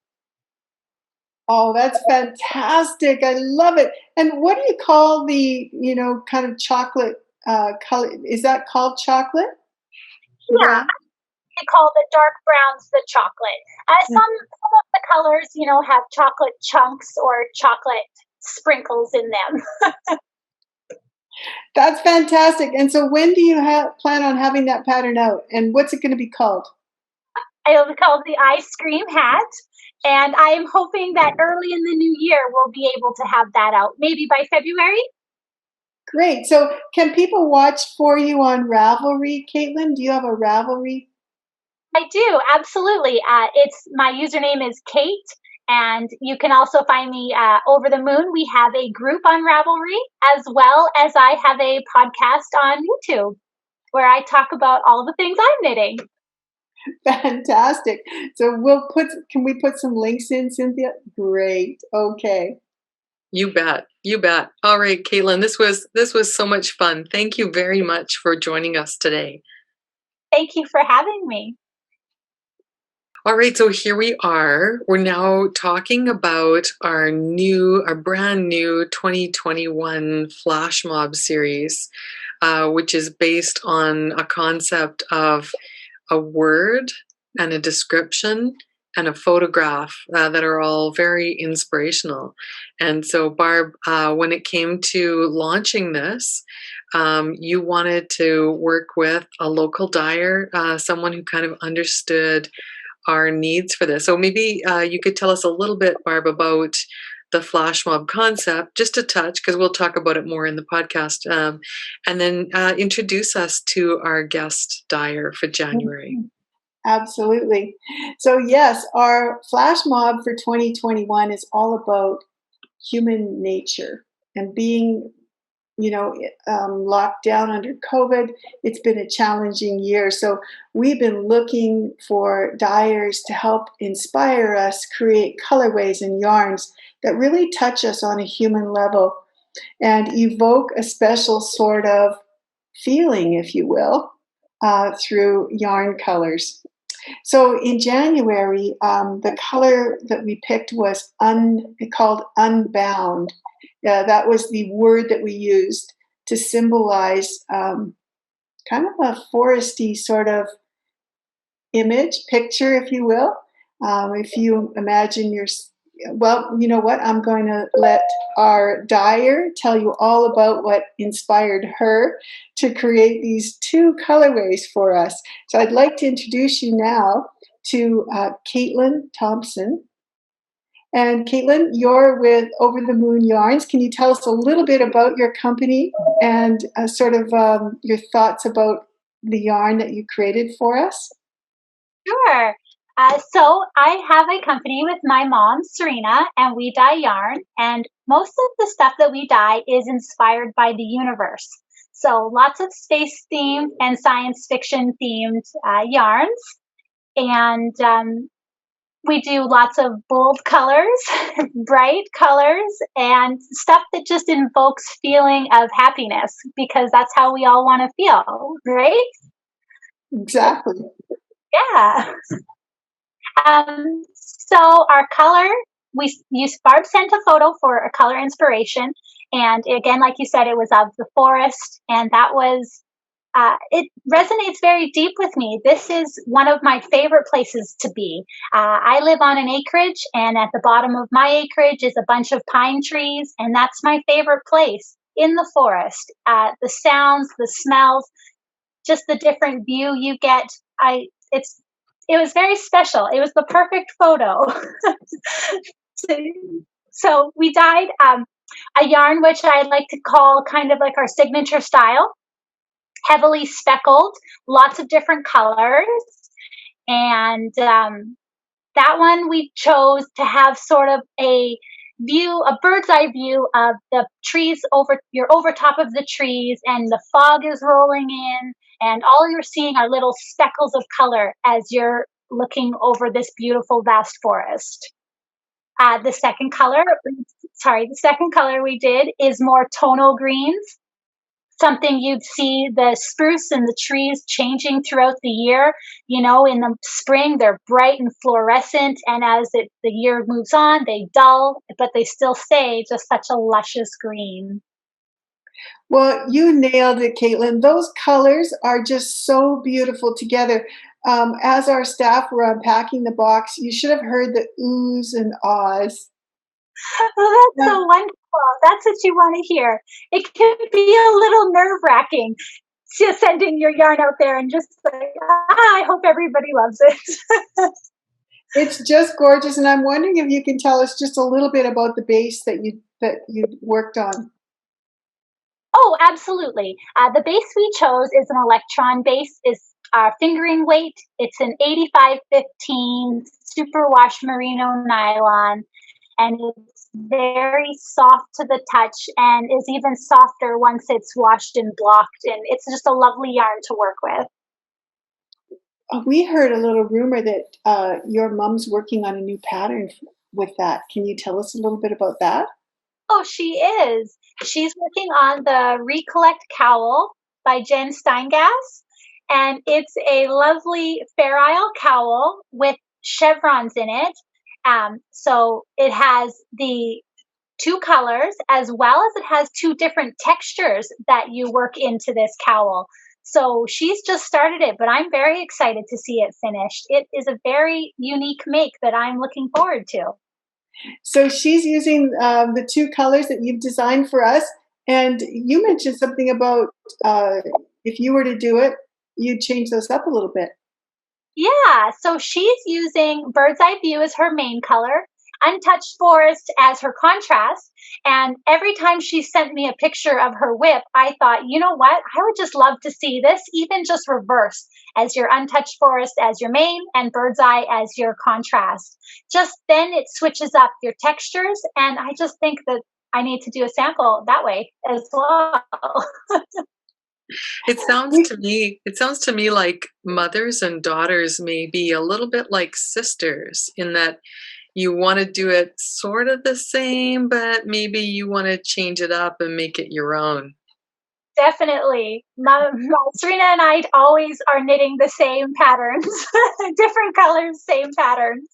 Oh, that's fantastic. I love it. And what do you call the, kind of chocolate color? Is that called chocolate? Yeah. They call the dark browns the chocolate. Some of the colors, have chocolate chunks or chocolate sprinkles in them. That's fantastic. And so when do you plan on having that pattern out? And what's it going to be called? It'll be called the ice cream hat. And I am hoping that early in the new year, we'll be able to have that out, maybe by February. Great. So can people watch for you on Ravelry, Caitlin? Do you have a Ravelry? I do, absolutely. My username is Kate, And you can also find me over the moon. We have a group on Ravelry, as well as I have a podcast on YouTube where I talk about all the things I'm knitting. Fantastic. So can we put some links in, Cynthia? Great. Okay. You bet. You bet. All right, Caitlin, this was so much fun. Thank you very much for joining us today. Thank you for having me. All right, so here we are. We're now talking about our brand new 2021 Flash Mob series, which is based on a concept of a word and a description and a photograph that are all very inspirational. And so, Barb, when it came to launching this, you wanted to work with a local dyer, someone who kind of understood our needs for this. So maybe you could tell us a little bit, Barb, about the flash mob concept, just a touch, because we'll talk about it more in the podcast, and then introduce us to our guest dyer for January. Absolutely. So yes, our flash mob for 2021 is all about human nature and being, locked down under COVID. It's been a challenging year. So we've been looking for dyers to help inspire us, create colorways and yarns that really touch us on a human level and evoke a special sort of feeling, if you will, through yarn colors. So in January, the color that we picked was called Unbound. That was the word that we used to symbolize kind of a foresty sort of picture, if you will. If you imagine well, you know what? I'm going to let our dyer tell you all about what inspired her to create these two colorways for us. So I'd like to introduce you now to Caitlin Thomson. And Caitlin, you're with Over the Moon Yarns. Can you tell us a little bit about your company and sort of your thoughts about the yarn that you created for us? Sure. So I have a company with my mom, Serena, and we dye yarn. And most of the stuff that we dye is inspired by the universe. So lots of space themed and science fiction themed yarns. And we do lots of bold colors, bright colors, and stuff that just invokes feeling of happiness, because that's how we all want to feel, right? Exactly. Yeah. So our color, Barb sent a photo for a color inspiration. And again, like you said, it was of the forest. And that was, it resonates very deep with me. This is one of my favorite places to be. I live on an acreage, and at the bottom of my acreage is a bunch of pine trees. And that's my favorite place, in the forest. The sounds, the smells, just the different view you get. It was very special. It was the perfect photo. So we dyed a yarn which I like to call kind of like our signature style, heavily speckled, lots of different colors. And that one we chose to have sort of a bird's eye view of the trees. You're over top of the trees and the fog is rolling in, and all you're seeing are little speckles of color as you're looking over this beautiful vast forest. The second color we did is more tonal greens, something you'd see the spruce and the trees changing throughout the year. In the spring, they're bright and fluorescent, and as the year moves on, they dull, but they still stay just such a luscious green. Well, you nailed it, Caitlin. Those colors are just so beautiful together. As our staff were unpacking the box, you should have heard the oohs and ahs. Oh, that's so wonderful. That's what you want to hear. It can be a little nerve-wracking just sending your yarn out there and just like, I hope everybody loves it. It's just gorgeous, and I'm wondering if you can tell us just a little bit about the base that you worked on. Oh, absolutely. The base we chose is an electron base. fingering weight. It's an 85-15 superwash merino nylon, and it's very soft to the touch and is even softer once it's washed and blocked. And it's just a lovely yarn to work with. We heard a little rumor that your mom's working on a new pattern with that. Can you tell us a little bit about that? Oh, she is. She's working on the Recollect Cowl by Jen Steingass. And it's a lovely Fair Isle cowl with chevrons in it. So it has the 2 colors, as well as it has 2 different textures that you work into this cowl. So she's just started it, but I'm very excited to see it finished. It is a very unique make that I'm looking forward to. So she's using the 2 colors that you've designed for us. And you mentioned something about if you were to do it, you'd change those up a little bit. Yeah, so she's using Bird's Eye View as her main color, Untouched Forest as her contrast. And every time she sent me a picture of her whip, I thought, you know what? I would just love to see this, even just reversed, as your Untouched Forest as your main and Bird's Eye as your contrast. Just then it switches up your textures. And I just think that I need to do a sample that way as well. It sounds to me like mothers and daughters may be a little bit like sisters, in that you want to do it sort of the same, but maybe you want to change it up and make it your own. Definitely. Serena and I always are knitting the same patterns, different colors, same patterns.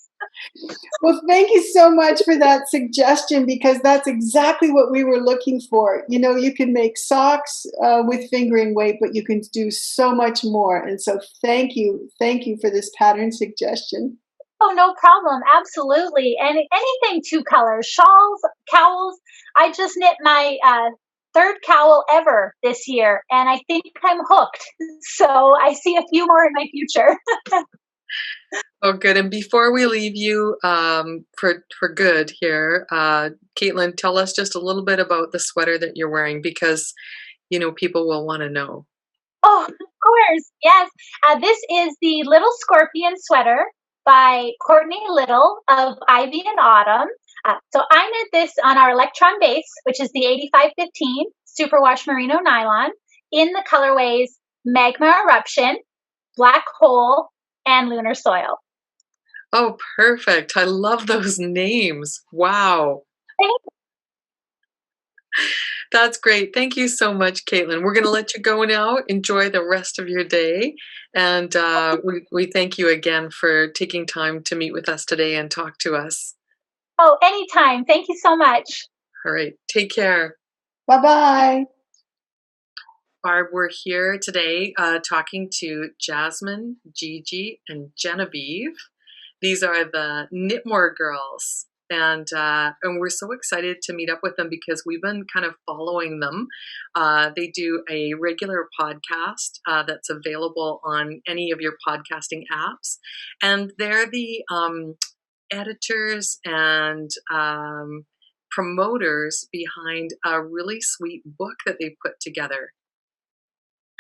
Well, thank you so much for that suggestion, because that's exactly what we were looking for. You know, you can make socks with fingering weight, but you can do so much more. And so thank you for this pattern suggestion. Oh, no problem. Absolutely. And anything 2 colors, shawls, cowls. I just knit my 3rd cowl ever this year, and I think I'm hooked. So I see a few more in my future. Oh, good. And before we leave you for good here, Caitlin, tell us just a little bit about the sweater that you're wearing, because, you know, people will want to know. Oh, of course. Yes. This is the Little Scorpion sweater by Courtney Little of Ivy and Autumn. So I knit this on our Electron base, which is the 85-15 superwash merino nylon, in the colorways Magma Eruption, Black Hole, and Lunar Soil. Oh, perfect. I love those names. Wow. That's great. Thank you so much, Caitlin. We're going to let you go now. Enjoy the rest of your day. And we thank you again for taking time to meet with us today and talk to us. Oh, anytime. Thank you so much. All right. Take care. Bye-bye. Barb, we're here today talking to Jasmine, Gigi, and Genevieve. These are the Knitmore Girls. And we're so excited to meet up with them because we've been kind of following them. They do a regular podcast that's available on any of your podcasting apps. And they're the editors and promoters behind a really sweet book that they put together.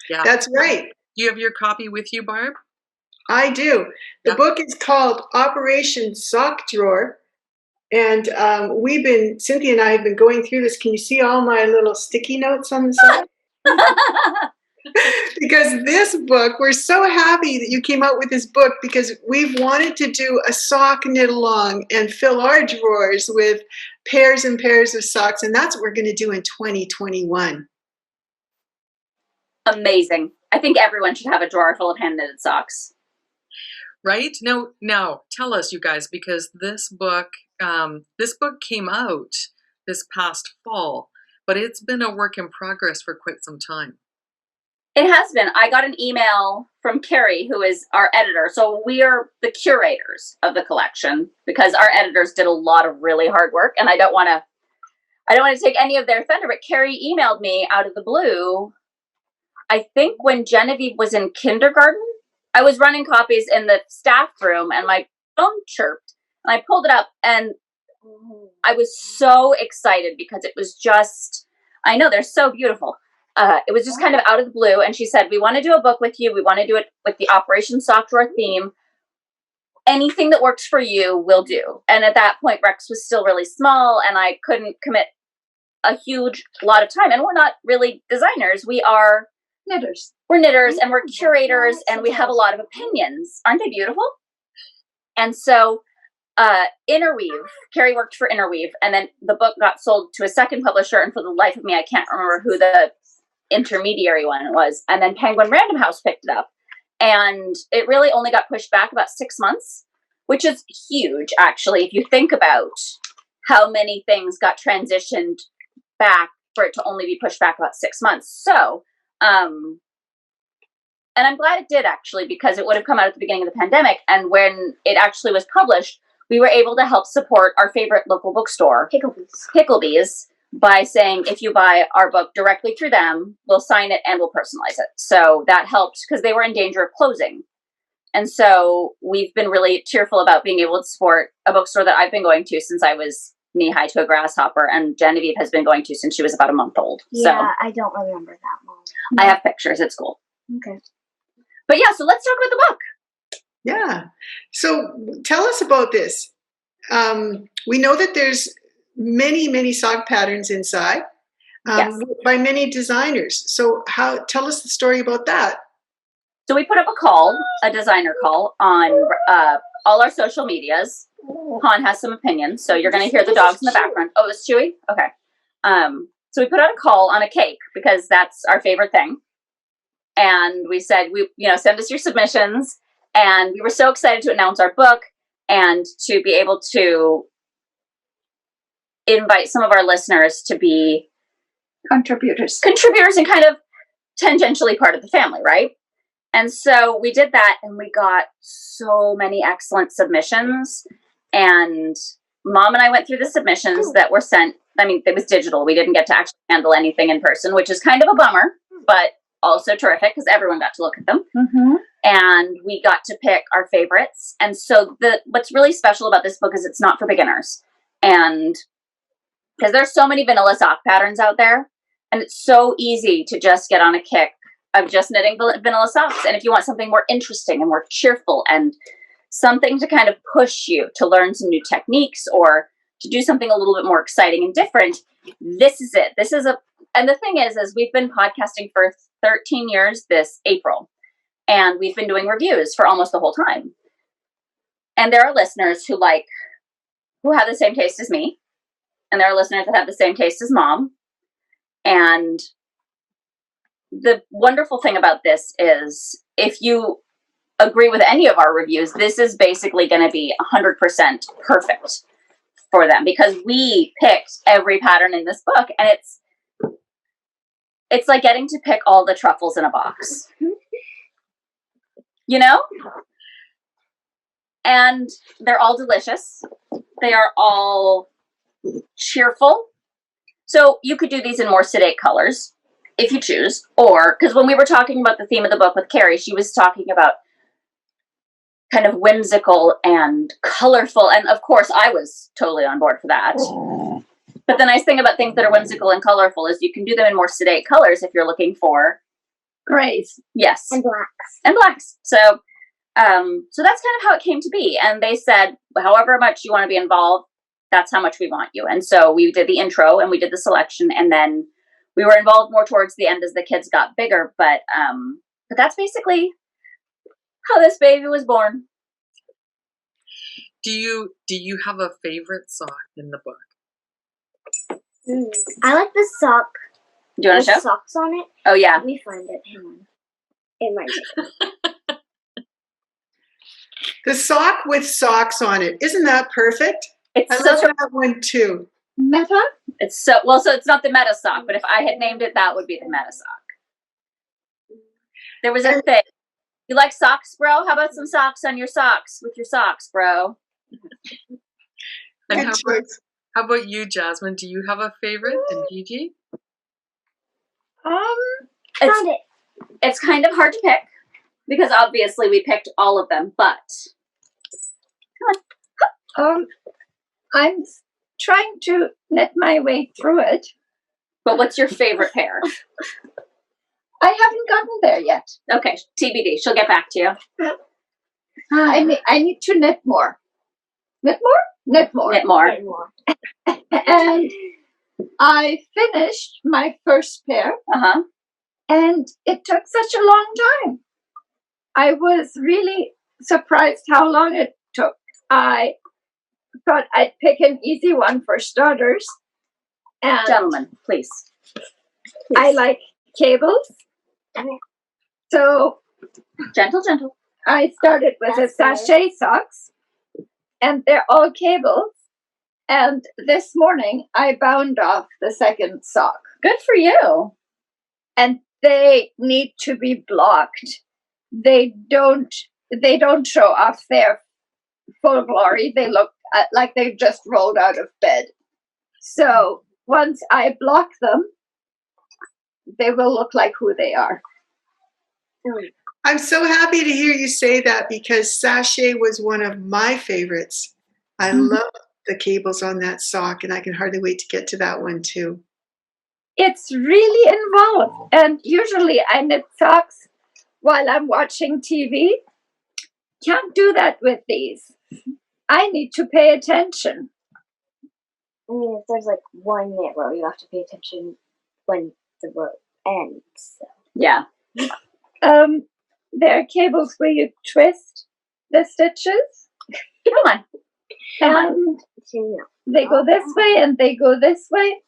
Yeah, That's right. Do you have your copy with you, Barb? I do. The book is called Operation Sock Drawer. And Cynthia and I have been going through this. Can you see all my little sticky notes on the side? Because this book, we're so happy that you came out with this book, because we've wanted to do a sock knit along and fill our drawers with pairs and pairs of socks. And that's what we're going to do in 2021. Amazing. I think everyone should have a drawer full of hand knitted socks. Right? Now tell us, you guys, because this book came out this past fall, but it's been a work in progress for quite some time. It has been. I got an email from Carrie, who is our editor. So we are the curators of the collection, because our editors did a lot of really hard work, and I don't want to take any of their thunder, but Carrie emailed me out of the blue. I think when Genevieve was in kindergarten, I was running copies in the staff room and my phone chirped, and I pulled it up, and I was so excited because it was just, I know they're so beautiful. it was just kind of out of the blue. And she said, we want to do a book with you. We want to do it with the Operation Sock Drawer theme. Anything that works for you, we'll do. And at that point, Rex was still really small and I couldn't commit a huge lot of time. And we're not really designers. We are knitters. We're knitters and we're curators and we have a lot of opinions. Aren't they beautiful? And so Interweave, Carrie worked for Interweave, and then the book got sold to a second publisher, and for the life of me, I can't remember who the intermediary one was. And then Penguin Random House picked it up. And it really only got pushed back about 6 months, which is huge, actually, if you think about how many things got transitioned back for it to only be pushed back about 6 months. So, and I'm glad it did, actually, because it would have come out at the beginning of the pandemic. And when it actually was published, we were able to help support our favorite local bookstore, Picklebees, by saying, if you buy our book directly through them, we'll sign it and we'll personalize it. So that helped because they were in danger of closing. And so we've been really cheerful about being able to support a bookstore that I've been going to since I was knee-high to a grasshopper, and Genevieve has been going to since she was about a month old. Yeah, so I don't remember that one. I have pictures. It's cool. Okay. But yeah, so let's talk about the book. Yeah. So tell us about this. We know that there's many sock patterns inside Yes. by many designers. So tell us the story about that. So we put up a designer call on all our social medias. Han has some opinions, so you're going to hear the dogs in the background. Oh, it's Chewy? Okay. So we put out a call on a cake because that's our favorite thing. And we said, send us your submissions. And we were so excited to announce our book and to be able to invite some of our listeners to be Contributors. and kind of tangentially part of the family, right? And so we did that, and we got so many excellent submissions. And Mom and I went through the submissions that were sent. I mean, it was digital. We didn't get to actually handle anything in person, which is kind of a bummer, but also terrific because everyone got to look at them. Mm-hmm. And we got to pick our favorites. And so what's really special about this book is it's not for beginners. And because there's so many vanilla sock patterns out there, and it's so easy to just get on a kick of just knitting vanilla socks. And if you want something more interesting and more cheerful and something to kind of push you to learn some new techniques or to do something a little bit more exciting and different, this is it. And the thing is we've been podcasting for 13 years this April, and we've been doing reviews for almost the whole time. And there are listeners who have the same taste as me, and there are listeners that have the same taste as Mom. And the wonderful thing about this is if you agree with any of our reviews, this is basically going to be 100% perfect for them because we picked every pattern in this book, and it's like getting to pick all the truffles in a box. And they're all delicious. They are all cheerful. So you could do these in more sedate colors if you choose, or because when we were talking about the theme of the book with Carrie, she was talking about kind of whimsical and colorful. And of course, I was totally on board for that. But the nice thing about things that are whimsical and colorful is you can do them in more sedate colors if you're looking for Grays. Yes. And blacks. So that's kind of how it came to be. And they said, however much you want to be involved, that's how much we want you. And so we did the intro and we did the selection, and then we were involved more towards the end as the kids got bigger. But that's basically how this baby was born. Do you have a favorite sock in the book? I like the sock. Do you want to show? Socks on it. Oh, yeah. Let me find it. Hang on. It might. The sock with socks on it. Isn't that perfect? It's I love that one too. Meta? It's so it's not the meta sock, but if I had named it, that would be the meta sock. There was a thing. You like socks, bro? How about some socks on your socks with your socks, bro? And how about you, Jasmine? Do you have a favorite? And Gigi? Found it. It's kind of hard to pick because obviously we picked all of them, but I'm trying to knit my way through it. what's your favorite pair? I haven't gotten there yet. Okay, TBD. She'll get back to you. I need to knit more. Knit more? Knit more. Knit more. Get more. And I finished my first pair, Uh-huh. and it took such a long time. I was really surprised how long it took. I thought I'd pick an easy one for starters. And Gentlemen, please. I like cables. So Gentle, gentle. I started with a That's good. sachet socks, and they're all cables. And this morning I bound off the second sock, Good for you. and they need to be blocked. They don't show off their full glory. They look like they've just rolled out of bed. So once I block them, they will look like who they are. I'm so happy to hear you say that because sachet was one of my favorites. I love the cables on that sock, and I can hardly wait to get to that one too. It's really involved, and usually I knit socks while I'm watching TV. Can't do that with these. I need to pay attention. I mean, if there's like one knit row, you have to pay attention when the row ends. So. Yeah. There are cables where you twist the stitches, Come on. Come on. and So, you know. they go this way and they go this way.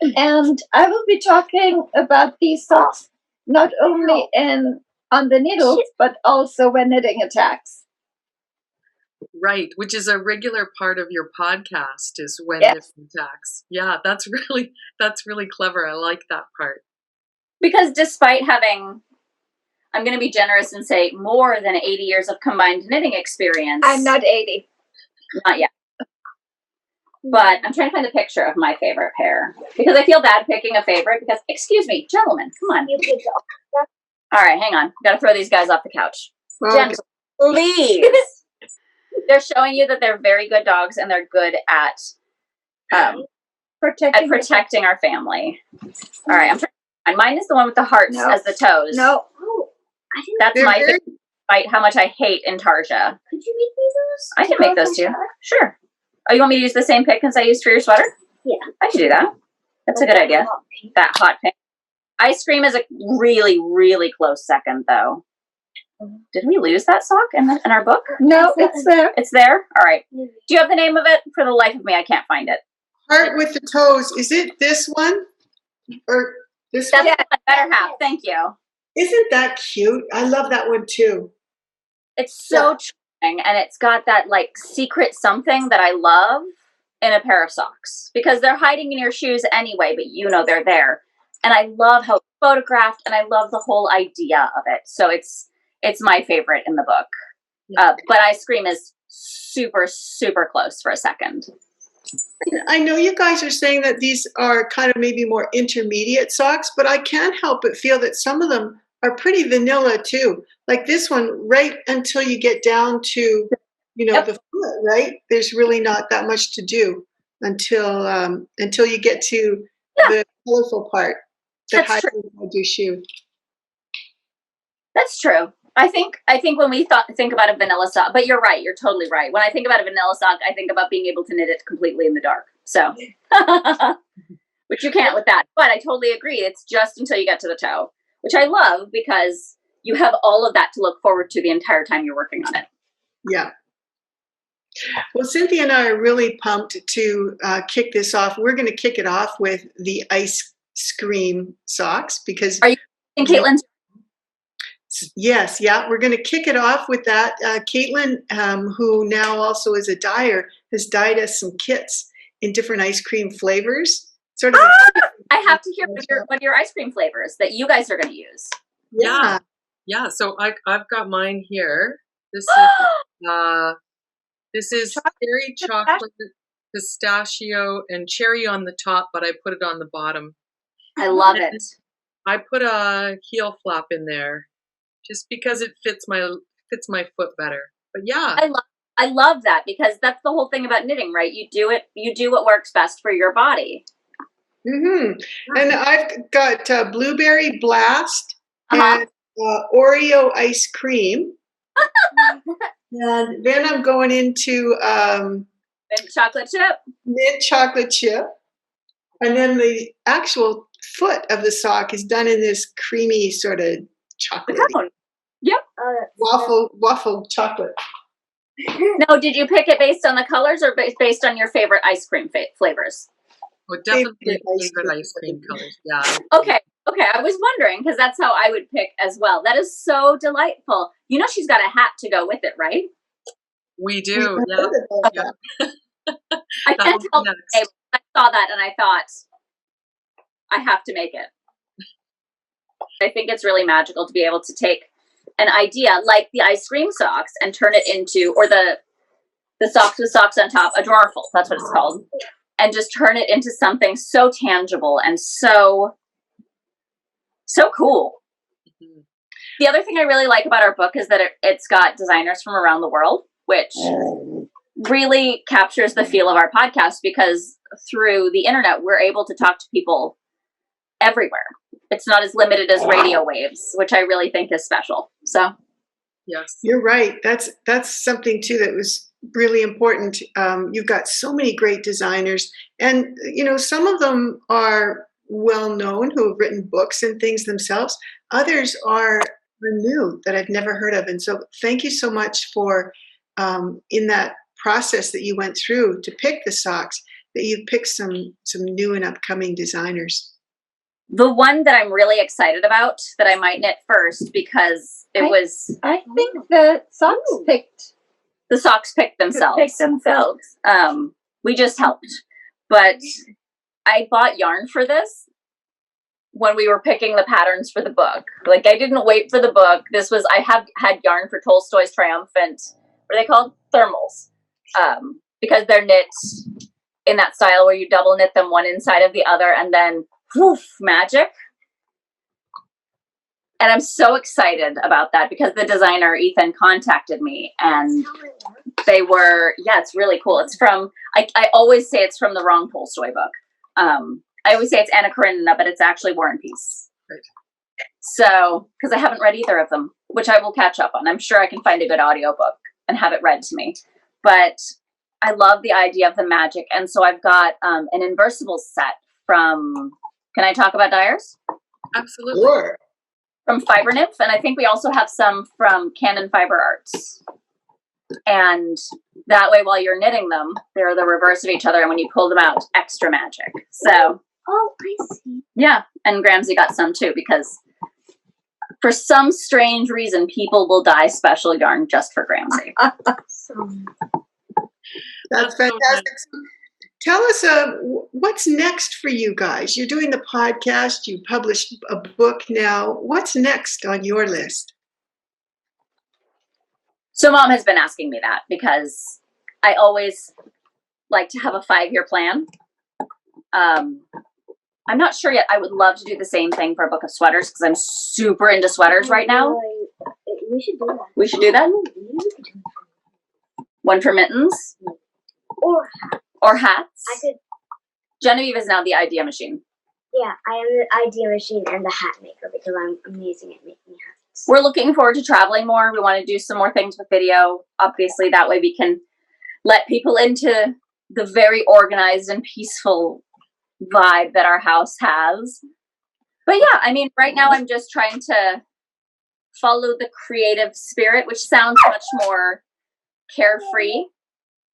And I will be talking about these socks not only on the needles, but also when knitting attacks. Right, which is a regular part of your podcast is when Yes. knitting attacks. Yeah, that's really clever. I like that part. Because despite having, I'm going to be generous and say more than 80 years of combined knitting experience. I'm not 80. Not yet. But I'm trying to find a picture of my favorite pair. Because I feel bad picking a favorite because, excuse me, gentlemen, come on. You pick up. All right, hang on. Got to throw these guys off the couch. Okay. Gentle, please. They're showing you that they're very good dogs and they're good at protecting our family. All right, I'm trying. And mine is the one with the hearts No. as the toes. No. Oh, I didn't. That's They're my very- favorite, despite how much I hate Intarsia. Could you make me those? I can To make go those with too. my sweater? Sure. Oh, you want me to use the same pick as I used for your sweater? Yeah. I can do that. That's a good idea. That hot pink. Ice cream is a really, really close second, though. Did we lose that sock in our book? No, it's there. It's there? All right. Do you have the name of it? For the life of me, I can't find it. Heart with the toes. Is it this one? Or this That's one? the better half. Thank you. Isn't that cute? I love that one too. It's so charming, and it's got that like secret something that I love in a pair of socks because they're hiding in your shoes anyway, but you know they're there. And I love how it's photographed, and I love the whole idea of it. So it's my favorite in the book. But Ice Cream is super, super close for a second. I know you guys are saying that these are kind of maybe more intermediate socks, but I can't help but feel that some of them are pretty vanilla too. Like this one, right until you get down to, the foot, right? There's really not that much to do until you get to the colorful part that hides inside your shoe. That's true. I think when we think about a vanilla sock, but you're right. You're totally right. When I think about a vanilla sock, I think about being able to knit it completely in the dark. So, which you can't with that. But I totally agree. It's just until you get to the toe, which I love because you have all of that to look forward to the entire time you're working on it. Yeah. Well, Cynthia and I are really pumped to kick this off. We're going to kick it off with the Ice Cream socks because. Are you in Caitlin's? Yes, yeah, we're going to kick it off with that. Caitlin, who now also is a dyer, has dyed us some kits in different ice cream flavors. Sort of. I have to hear what your ice cream flavors that you guys are going to use. Yeah. So I've got mine here. This is cherry chocolate, pistachio, and cherry on the top, but I put it on the bottom. I love it. I put a heel flap in there. Just because it fits my foot better. But yeah. I love that because that's the whole thing about knitting, right? You do what works best for your body. Mm-hmm. And I've got Blueberry Blast and Oreo ice cream. And then I'm going into Mint chocolate chip. mint chocolate chip. And then the actual foot of the sock is done in this creamy sort of chocolate. Yep. Waffle chocolate. No, did you pick it based on the colors or based on your favorite ice cream flavors? Oh, definitely favorite ice cream colors. Yeah. Okay. I was wondering because that's how I would pick as well. That is so delightful. You know, she's got a hat to go with it, right? We do. Yeah. I can't tell. I saw that and I thought, I have to make it. I think it's really magical to be able to take an idea like the ice cream socks and turn it into, or the socks with socks on top, a drawerful, that's what it's called, and just turn it into something so tangible and so cool. Mm-hmm. The other thing I really like about our book is that it's got designers from around the world, which really captures the feel of our podcast, because through the internet, we're able to talk to people everywhere. It's not as limited as radio waves, which I really think is special. So, yes, you're right. That's something too that was really important. You've got so many great designers, and some of them are well known who have written books and things themselves. Others are new that I've never heard of, and so thank you so much for in that process that you went through to pick the socks, that you picked some new and upcoming designers. The one that I'm really excited about that I might knit first, because I think the socks picked themselves. We just helped. But I bought yarn for this when we were picking the patterns for the book. Like, I didn't wait for the book. I have had yarn for Tolstoy's Triumphant, what are they called? Thermals. Because they're knit in that style where you double knit them one inside of the other and then woof, magic. And I'm so excited about that because the designer, Ethan, contacted me and they were, it's really cool. It's from, I always say it's from the wrong Tolstoy book. I always say it's Anna Karenina, but it's actually War and Peace. Right. So, because I haven't read either of them, which I will catch up on. I'm sure I can find a good audiobook and have it read to me. But I love the idea of the magic. And so I've got an inversible set from, can I talk about dyers? Absolutely. Sure. From Fiber Nymph, and I think we also have some from Canon Fiber Arts. And that way, while you're knitting them, they're the reverse of each other, and when you pull them out, extra magic. So, I see. Yeah, and Gramsy got some too, because for some strange reason, people will dye special yarn just for Gramsy. That's fantastic. Tell us what's next for you guys. You're doing the podcast. You published a book now. What's next on your list? So Mom has been asking me that because I always like to have a 5-year plan. I'm not sure yet. I would love to do the same thing for a book of sweaters because I'm super into sweaters right now. We should do that. We should do that? One for mittens? Or hats. I could. Genevieve is now the idea machine. Yeah, I am the idea machine and the hat maker because I'm amazing at making hats. We're looking forward to traveling more. We want to do some more things with video. Obviously, that way we can let people into the very organized and peaceful vibe that our house has. But yeah, I mean, right now I'm just trying to follow the creative spirit, which sounds much more carefree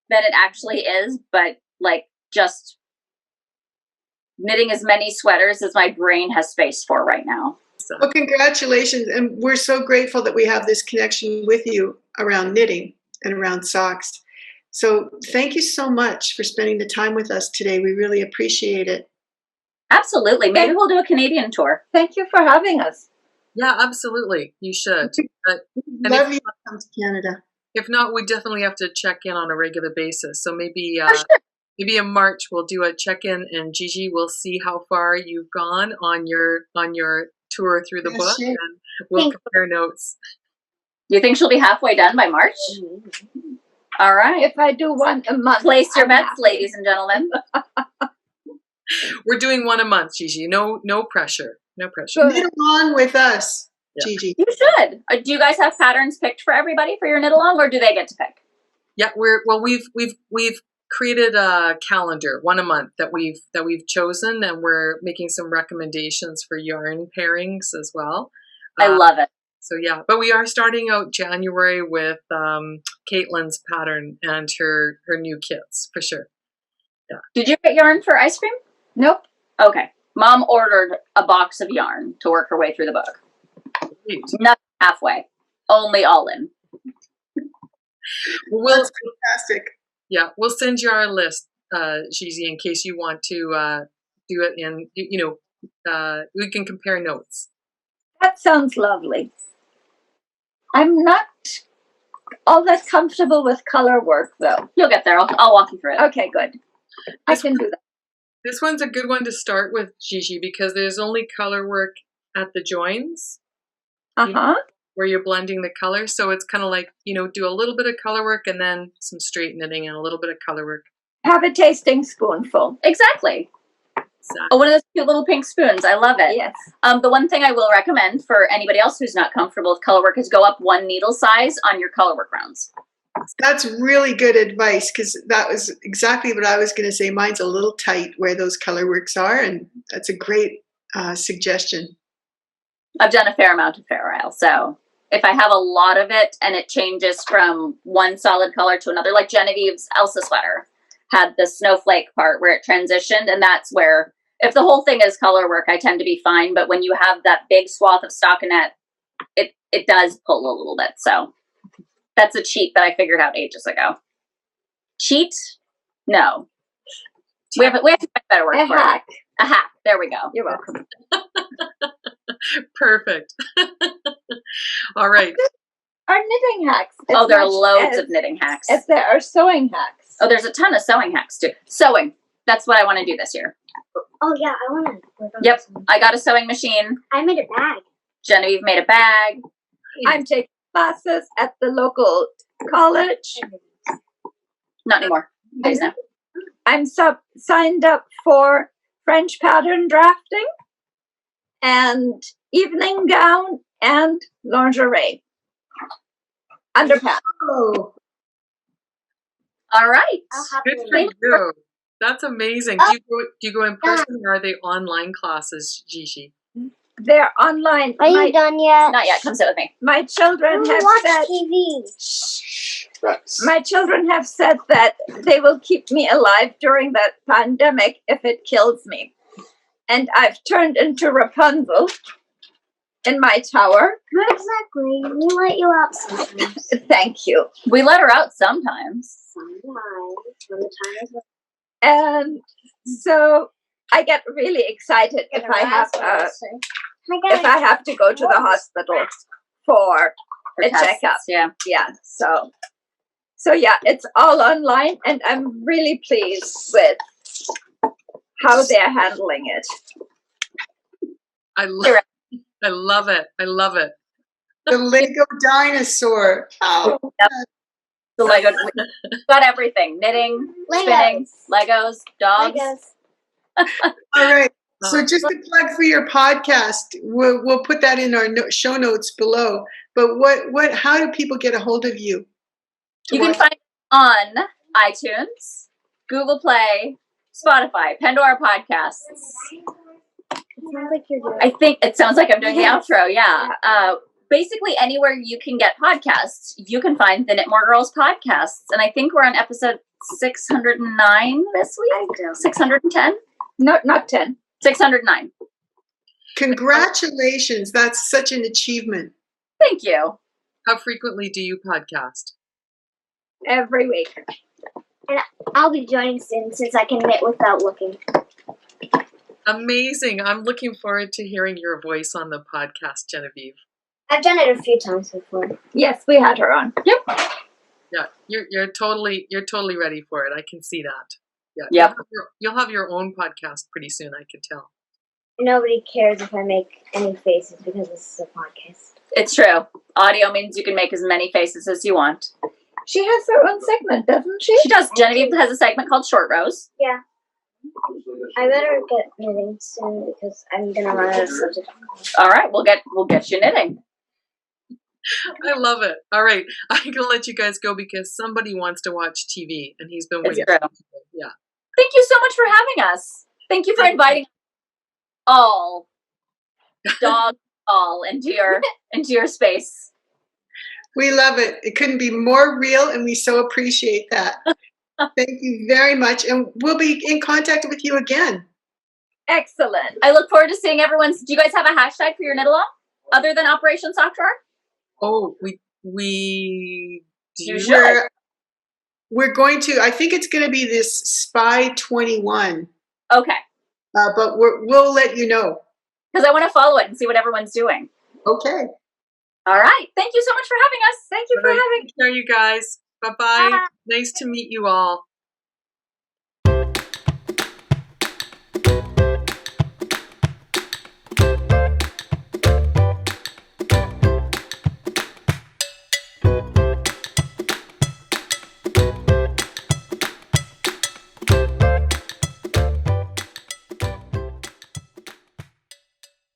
than it actually is, but like just knitting as many sweaters as my brain has space for right now. So. Well, congratulations. And we're so grateful that we have this connection with you around knitting and around socks. So thank you so much for spending the time with us today. We really appreciate it. Absolutely. Maybe we'll do a Canadian tour. Thank you for having us. Yeah, absolutely. You should. Love you to come to Canada. If not, we definitely have to check in on a regular basis. So maybe sure. Maybe in March we'll do a check-in, and Gigi will see how far you've gone on your tour through the book, and we'll compare notes. You think she'll be halfway done by March? Mm-hmm. All right. If I do one a month, place your bets, ladies and gentlemen. We're doing one a month, Gigi. No pressure. No pressure. Knit along with us. Yeah. Gigi. You should. Do you guys have patterns picked for everybody for your knit along, or do they get to pick? Yeah, we've created a calendar, one a month that we've chosen, and we're making some recommendations for yarn pairings as well. I love it. So yeah, but we are starting out January with Caitlin's pattern and her new kits for sure. Yeah. Did you get yarn for ice cream? Nope. Okay. Mom ordered a box of yarn to work her way through the book. Great. Not halfway, only all in. That's fantastic. Yeah, we'll send you our list, Gigi, in case you want to do it in, we can compare notes. That sounds lovely. I'm not all that comfortable with color work, though. You'll get there. I'll walk you through it. Okay, good. I can do that. This one's a good one to start with, Gigi, because there's only color work at the joins. Where you're blending the color. So it's kind of like, do a little bit of color work and then some straight knitting and a little bit of color work. Have a tasting spoonful. Exactly. Oh, one of those cute little pink spoons. I love it. Yes. The one thing I will recommend for anybody else who's not comfortable with color work is go up one needle size on your color work rounds. That's really good advice, because that was exactly what I was going to say. Mine's a little tight where those color works are, and that's a great suggestion. I've done a fair amount of Fair Isle, so if I have a lot of it and it changes from one solid color to another, like Genevieve's Elsa sweater had the snowflake part where it transitioned, and that's where, if the whole thing is color work, I tend to be fine, but when you have that big swath of stockinette, it does pull a little bit, so that's a cheat that I figured out ages ago. Cheat? No. We have to find a better word for it. A hack. There we go. You're welcome. Perfect. All right. Our knitting hacks. Oh, there are loads of knitting hacks. As there are sewing hacks. Oh, there's a ton of sewing hacks too. Sewing. That's what I want to do this year. Oh yeah, I want to. Yep. I got a sewing machine. I made a bag. Genevieve made a bag. I'm taking classes at the local college. Not anymore. Please no. I'm signed up for French pattern drafting and evening gown and lingerie. Underpants. Oh, All right. Good for you. That's amazing. Do you go in person or are they online classes, Gigi? They're online. Are you done yet? Not yet. Come sit with me. My children have said TV. my children have said that they will keep me alive during that pandemic if it kills me. And I've turned into Rapunzel in my tower. Not exactly. We let you out sometimes. Thank you. We let her out sometimes. Sometimes. When the time is right. And so I get really excited if I have to go to the hospital for a tests, checkup. Yeah. Yeah. So yeah, it's all online, and I'm really pleased with how they're handling it. I love it. I love it. the Lego dinosaur. Oh, Yep. The Lego. Got everything. Knitting, spinning, Legos, dogs. all right. So just a plug for your podcast. We'll put that in our show notes below. But how do people get a hold of you? You can find it on iTunes, Google Play, Spotify, Pandora Podcasts. It sounds like you're doing. I think it sounds like I'm doing the outro. Yeah. Basically, anywhere you can get podcasts, you can find the Knitmore Girls podcasts. And I think we're on episode 609 this week. 610? No, not 10. 609. Congratulations. That's such an achievement. Thank you. How frequently do you podcast? Every week. And I'll be joining soon since I can knit without looking. Amazing. I'm looking forward to hearing your voice on the podcast, Genevieve. I've done it a few times before. Yes, we had her on. Yep. Yeah, you're totally ready for it. I can see that. Yeah. Yep. You'll have your own podcast pretty soon, I can tell. Nobody cares if I make any faces because this is a podcast. It's true. Audio means you can make as many faces as you want. She has her own segment, doesn't she? She does. Genevieve has a segment called Short Rows. Yeah. I better get knitting soon because I'm gonna run out of subject. All right, we'll get you knitting. I love it. All right, I'm gonna let you guys go because somebody wants to watch TV and he's been waiting. True. Yeah. Thank you so much for having us. Thank you for inviting all into your space. We love it. It couldn't be more real, and we so appreciate that. Thank you very much, and we'll be in contact with you again. Excellent. I look forward to seeing everyone's. Do you guys have a hashtag for your knit along other than Operation Sock Drawer? Oh, we You should. We're going to. I think it's going to be this Spy 21. Okay. But we'll let you know. Because I want to follow it and see what everyone's doing. Okay. All right. Thank you so much for having us. Thank you for having me. Take care, you guys. Bye-bye. Nice to meet you all.